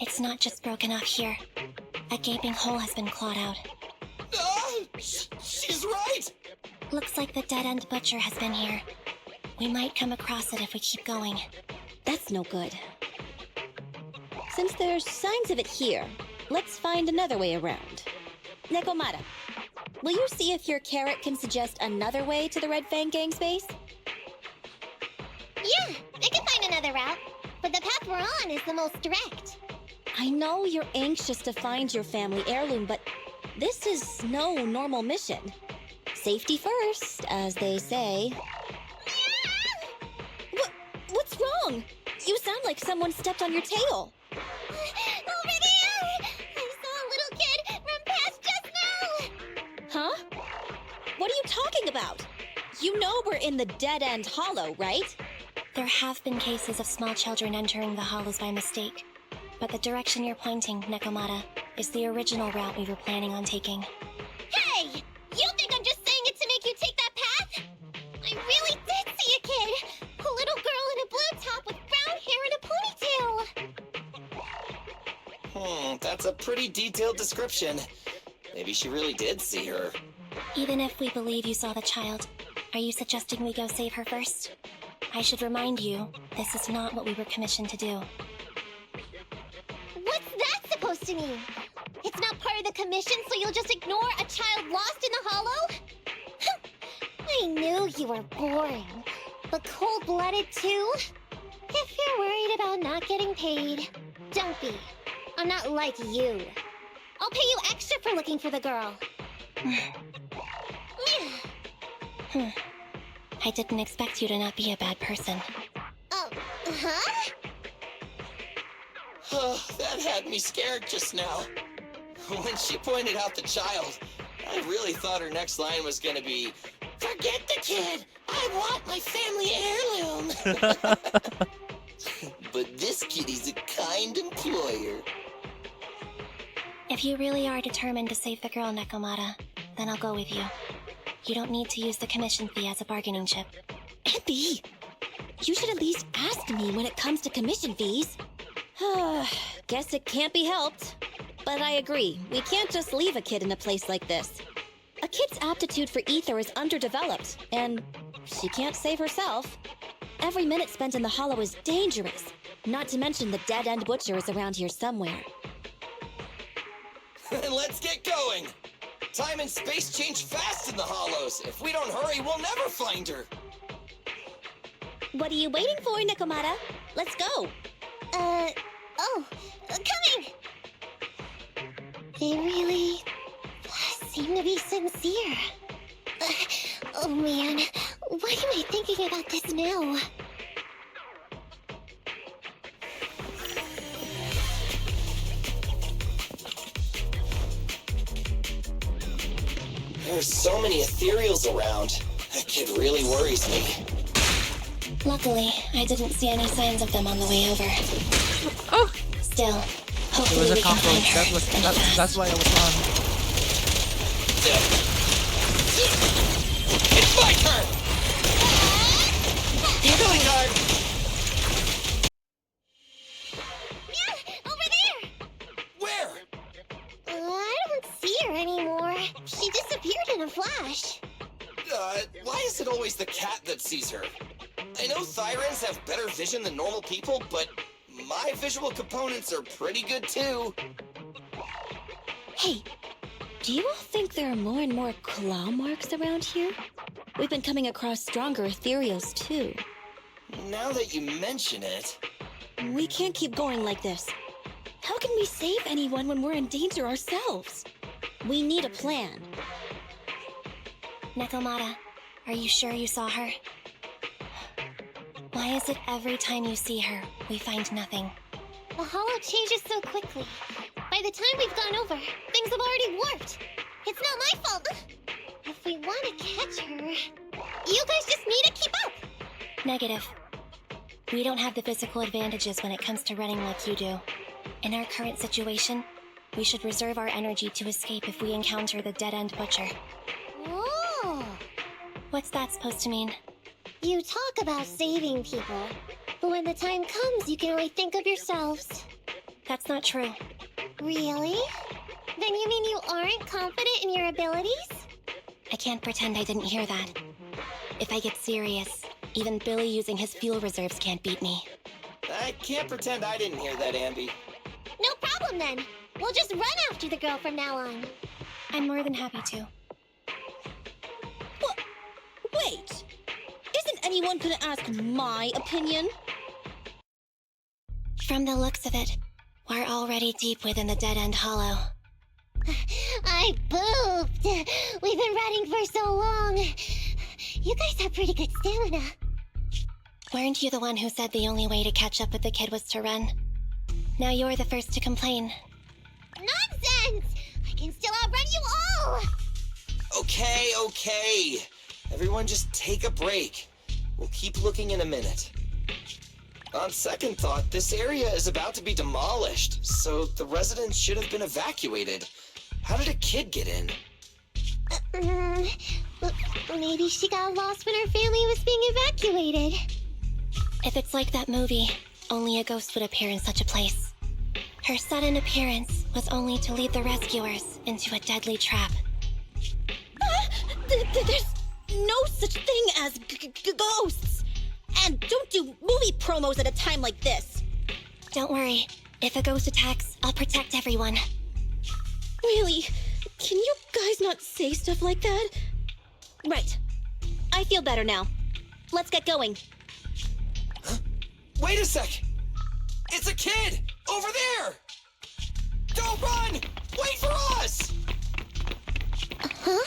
It's not just broken off here. A gaping hole has been clawed out. She's right! Looks like the dead-end butcher has been here. We might come across it if we keep going. That's no good. Since there's signs of it here, let's find another way around. Nekomata, will you see if your carrot can suggest another way to the Red Fang Gang's base? Yeah, I can find another route, but the path we're on is the most direct. I know you're anxious to find your family heirloom, but this is no normal mission. Safety first, as they say. What's wrong? You sound like someone stepped on your tail. Over there! I saw a little kid run past just now! Huh? What are you talking about? You know we're in the dead-end hollow, right? There have been cases of small children entering the hollows by mistake. But the direction you're pointing, Nekomata, is the original route we were planning on taking. Hey! You think I'm just saying it to make you take that path? I really did see a kid! A little girl in a blue top with brown hair and a ponytail. That's a pretty detailed description. Maybe she really did see her. Even if we believe you saw the child, are you suggesting we go save her first? I should remind you, this is not what we were commissioned to do. What's that supposed to mean? It's not part of the commission, so you'll just ignore a child lost in the hollow? I knew you were boring, but cold-blooded too? If you're worried about not getting paid, don't be. I'm not like you. I'll pay you extra for looking for the girl. I didn't expect you to not be a bad person. Oh, huh? That had me scared just now. When she pointed out the child, I really thought her next line was gonna be, "Forget the kid! I want my family heirloom!" But this kitty's a kind employer. If you really are determined to save the girl, Nekomata, then I'll go with you. You don't need to use the commission fee as a bargaining chip. Epi! You should at least ask me when it comes to commission fees. Guess it can't be helped. But I agree, we can't just leave a kid in a place like this. A kid's aptitude for ether is underdeveloped, and she can't save herself. Every minute spent in the hollow is dangerous, not to mention the dead-end butcher is around here somewhere. Let's get going! Time and space change fast in the hollows. If we don't hurry, we'll never find her. What are you waiting for, Nakamata? Let's go! Coming! They really seem to be sincere. Oh man, why am I thinking about this now? There's so many ethereals around. That kid really worries me. Luckily, I didn't see any signs of them on the way over. Oh! Still, It hopefully was a we can find cockroach. her. That's why I was on. It's my turn! Keep going, guard! Yeah, over there! Where? I don't see her anymore. She disappeared in a flash. Why is it always the cat that sees her? I know Thyrans have better vision than normal people, but my visual components are pretty good too. Hey, do you all think there are more and more claw marks around here? We've been coming across stronger ethereals too. Now that you mention it... We can't keep going like this. How can we save anyone when we're in danger ourselves? We need a plan. Nakamata, are you sure you saw her? Why is it every time you see her, we find nothing? The hollow changes so quickly. By the time we've gone over, things have already warped. It's not my fault. If we want to catch her, you guys just need to keep up. Negative. We don't have the physical advantages when it comes to running like you do. In our current situation, we should reserve our energy to escape if we encounter the dead-end butcher. Oh! What's that supposed to mean? You talk about saving people, but when the time comes, you can only think of yourselves. That's not true. Really? Then you mean you aren't confident in your abilities? I can't pretend I didn't hear that. If I get serious, even Billy using his fuel reserves can't beat me. I can't pretend I didn't hear that, Ambi. No problem then. We'll just run after the girl from now on. I'm more than happy to. What? Wait! Isn't anyone gonna ask my opinion? From the looks of it, we're already deep within the dead-end hollow. I pooped! We've been running for so long. You guys have pretty good stamina. Weren't you the one who said the only way to catch up with the kid was to run? Now you're the first to complain. Nonsense! I can still outrun you all! Okay. Everyone just take a break. We'll keep looking in a minute. On second thought, this area is about to be demolished, so the residents should have been evacuated. How did a kid get in? Maybe she got lost when her family was being evacuated. If it's like that movie, only a ghost would appear in such a place. Her sudden appearance was only to lead the rescuers into a deadly trap. There's no such thing as ghosts! And don't do movie promos at a time like this! Don't worry. If a ghost attacks, I'll protect everyone. Really? Can you guys not say stuff like that? Right. I feel better now. Let's get going. Huh? Wait a sec! It's a kid! Over there! Don't run! Wait for us! Huh?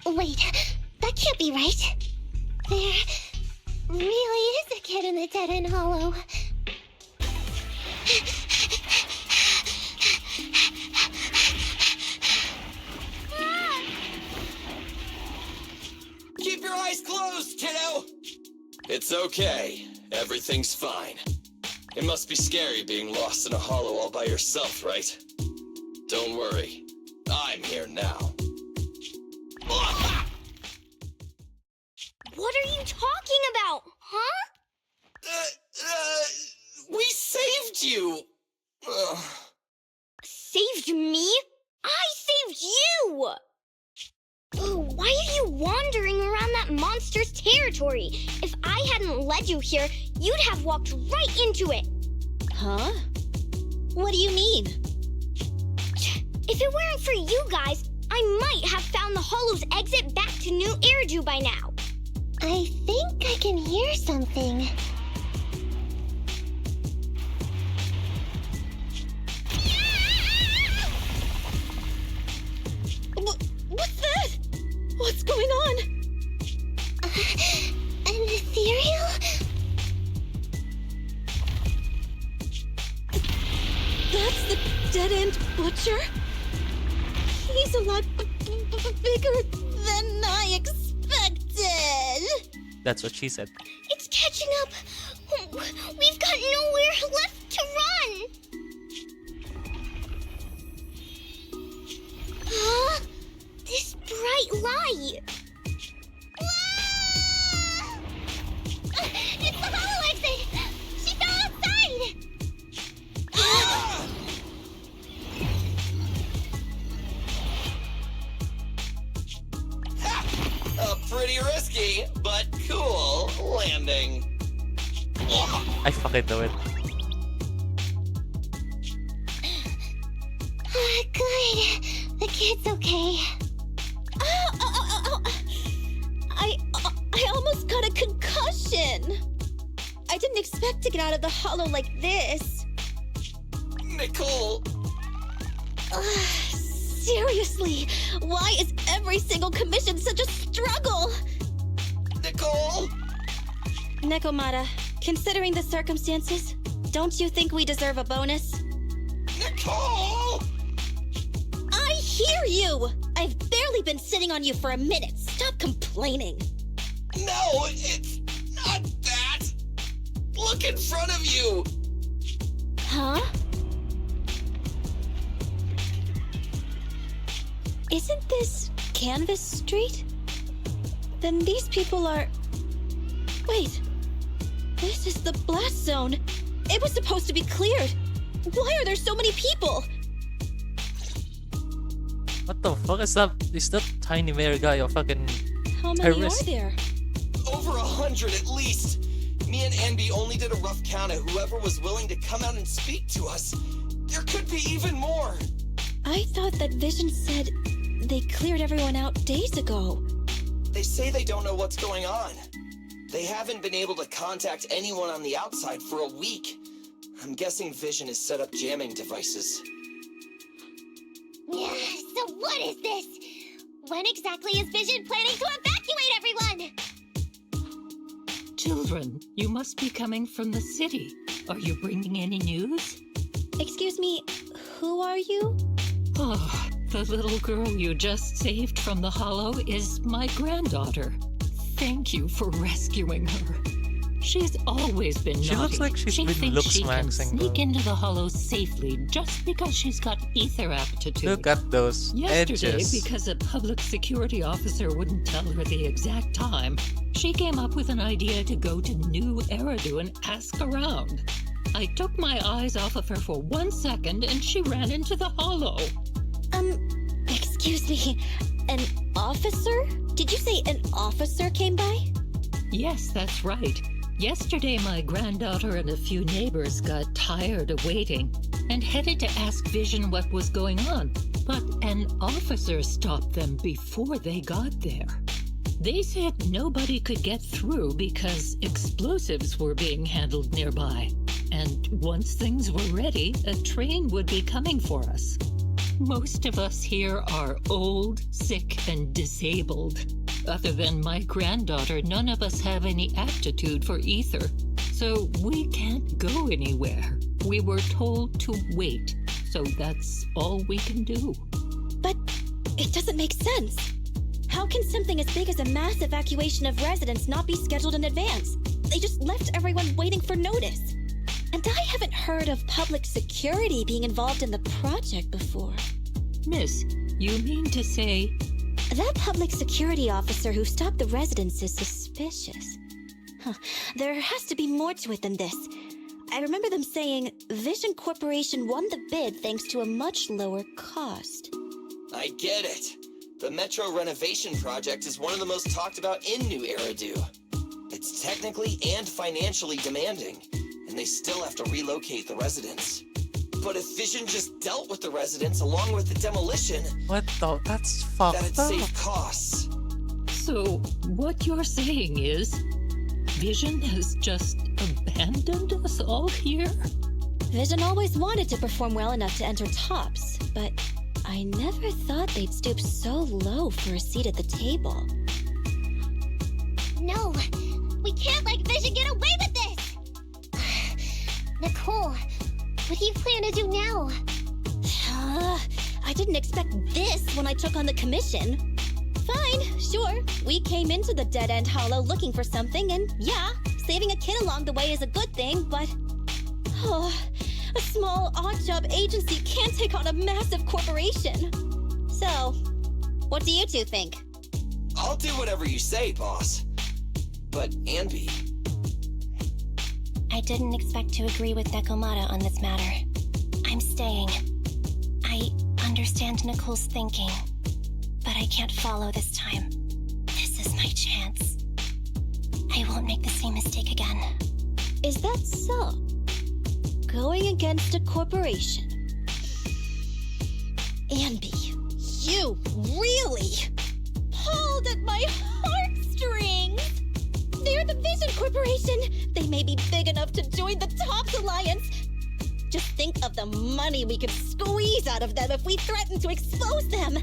Wait, that can't be right. There really is a kid in the dead-end hollow. Keep your eyes closed, kiddo! It's okay. Everything's fine. It must be scary being lost in a hollow all by yourself, right? Don't worry. I'm here now. What are you talking about, huh? We saved you! Saved me? I saved you! laboratory. If I hadn't led you here, you'd have walked right into it. Huh? What do you mean? If it weren't for you guys, I might have found the Hollow's exit back to New Eridu by now. I think I can hear something. What's that? What's going on? An ethereal? That's the dead-end butcher? He's a lot bigger than I expected. That's what she said. It's catching up. We've got nowhere left to run. Huh? This bright light. Ah! It's the hollow exit. She fell outside. Ah! A pretty risky, but cool landing. I fucking know it. Good. The kid's okay. Ow. I almost got a concussion. I didn't expect to get out of the hollow like this. Nicole! Seriously, why is every single commission such a struggle? Nicole! Nekomata, considering the circumstances, don't you think we deserve a bonus? Nicole! I hear you! I've barely been sitting on you for a minute. Stop complaining. No, it's not that! Look in front of you! Huh? Isn't this Canvas Street? Then these people are... Wait. This is the blast zone. It was supposed to be cleared. Why are there so many people? What the fuck is that? Is that tiny mayor guy a fucking How many terrorist? are there? Over 100 at least! Me and Anby only did a rough count of whoever was willing to come out and speak to us. There could be even more! I thought that Vision said they cleared everyone out days ago. They say they don't know what's going on. They haven't been able to contact anyone on the outside for a week. I'm guessing Vision has set up jamming devices. Yeah, so what is this? When exactly is Vision planning to evacuate everyone? Children, you must be coming from the city. Are you bringing any news? Excuse me, who are you? Oh, the little girl you just saved from the hollow is my granddaughter. Thank you for rescuing her. She's always been She naughty. looks like she's she been thinks she can looks-maxing, sneak though. into the hollow safely just because she's got ether aptitude. Look at those Yesterday, edges. because a public security officer wouldn't tell her the exact time, she came up with an idea to go to New Eridu and ask around. I took my eyes off of her for 1 second and she ran into the hollow. Excuse me, an officer? Did you say an officer came by? Yes, that's right. Yesterday, my granddaughter and a few neighbors got tired of waiting and headed to ask Vision what was going on, but an officer stopped them before they got there. They said nobody could get through because explosives were being handled nearby, and once things were ready, a train would be coming for us. Most of us here are old, sick, and disabled. Other than my granddaughter, none of us have any aptitude for ether, so we can't go anywhere. We were told to wait, so that's all we can do. But it doesn't make sense. How can something as big as a mass evacuation of residents not be scheduled in advance? They just left everyone waiting for notice. And I haven't heard of public security being involved in the project before. Miss, you mean to say... That public security officer who stopped the residents is suspicious. There has to be more to it than this. I remember them saying Vision Corporation won the bid thanks to a much lower cost. I get it. The Metro renovation project is one of the most talked about in New Eridu. It's technically and financially demanding, and they still have to relocate the residents. But if Vision just dealt with the residents along with the demolition... What the? That's fucked up. That'd save costs. So, what you're saying is, Vision has just abandoned us all here? Vision always wanted to perform well enough to enter tops, but I never thought they'd stoop so low for a seat at the table. No, we can't let Vision get away with this! Nicole, what do you plan to do now? I didn't expect this when I took on the commission. Fine, sure. We came into the dead-end hollow looking for something, and yeah, saving a kid along the way is a good thing, but... a small odd-job agency can't take on a massive corporation. So, what do you two think? I'll do whatever you say, boss. But, Anby... I didn't expect to agree with Nekomata on this matter. I'm staying. I understand Nicole's thinking, but I can't follow this time. This is my chance. I won't make the same mistake again. Is that so? Going against a corporation? Anby, you really pulled at my heartstrings! They're the Vision Corporation! They may be big enough to join the Tops Alliance! Just think of the money we could squeeze out of them if we threaten to expose them!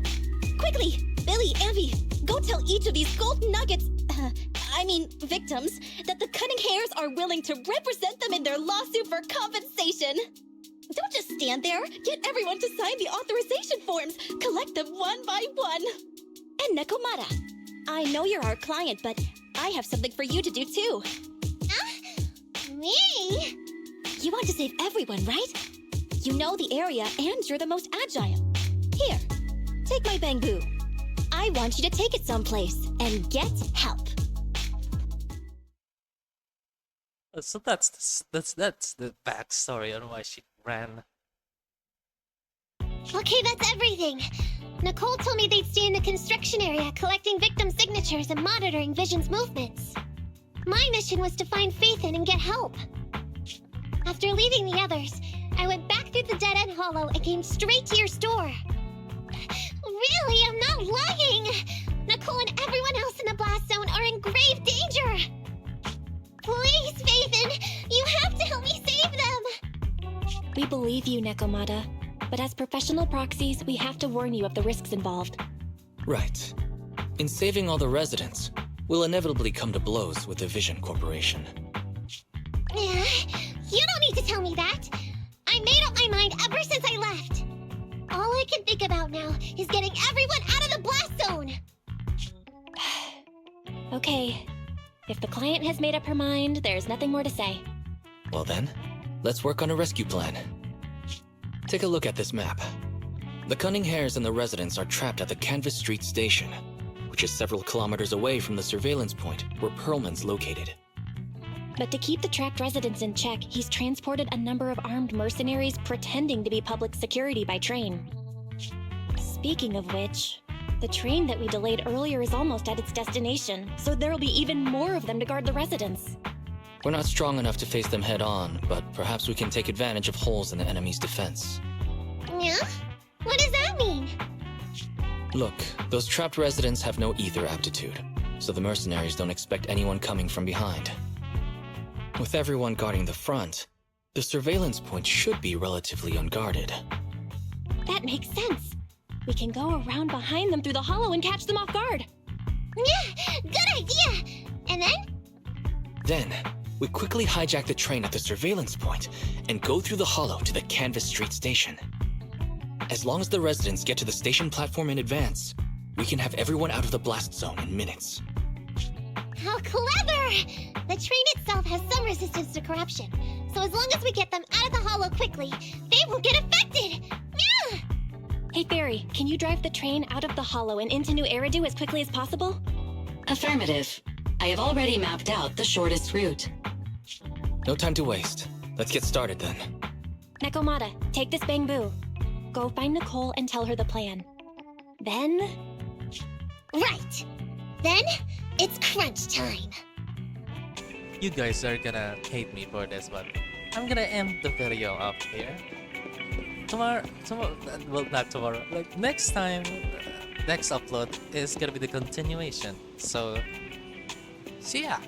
Quickly, Billy, Anby, go tell each of these gold nuggets, victims, that the Cunning Hairs are willing to represent them in their lawsuit for compensation! Don't just stand there! Get everyone to sign the authorization forms! Collect them one by one! And Nekomata, I know you're our client, but I have something for you to do too. Me? You want to save everyone, right? You know the area and you're the most agile. Here, take my bamboo. I want you to take it someplace and get help. So that's the backstory on why she ran. Okay, that's everything. Nicole told me they'd stay in the construction area collecting victim signatures and monitoring Vision's movements. My mission was to find Faithin and get help. After leaving the others, I went back through the dead-end hollow and came straight to your store. Really, I'm not lying! Nicole and everyone else in the blast zone are in grave danger! Please, Faithin, you have to help me save them! We believe you, Nekomata, but as professional proxies, we have to warn you of the risks involved. Right. In saving all the residents, we'll inevitably come to blows with the Vision Corporation. You don't need to tell me that! I made up my mind ever since I left! All I can think about now is getting everyone out of the blast zone! Okay. If the client has made up her mind, there's nothing more to say. Well then, let's work on a rescue plan. Take a look at this map. The Cunning Hairs and the residents are trapped at the Canvas Street station, which is several kilometers away from the surveillance point where Perlman's located. But to keep the trapped residents in check, he's transported a number of armed mercenaries pretending to be public security by train. Speaking of which, the train that we delayed earlier is almost at its destination, so there'll be even more of them to guard the residents. We're not strong enough to face them head on, but perhaps we can take advantage of holes in the enemy's defense. Yeah? What does that mean? Look, those trapped residents have no ether aptitude, so the mercenaries don't expect anyone coming from behind. With everyone guarding the front, the surveillance point should be relatively unguarded. That makes sense. We can go around behind them through the hollow and catch them off guard. Yeah, good idea! And then? Then, we quickly hijack the train at the surveillance point and go through the hollow to the Canvas Street station. As long as the residents get to the station platform in advance, we can have everyone out of the blast zone in minutes. How clever! The train itself has some resistance to corruption, so as long as we get them out of the hollow quickly, they won't get affected! Yeah! Hey, Fairy, can you drive the train out of the hollow and into New Eridu as quickly as possible? Affirmative. I have already mapped out the shortest route. No time to waste. Let's get started then. Nekomata, take this bamboo. Go find Nicole and tell her the plan. Then... Right! Then, it's crunch time. You guys are gonna hate me for this, but I'm gonna end the video up here. Tomorrow, well, not tomorrow, like next time, next upload is gonna be the continuation. So, see ya!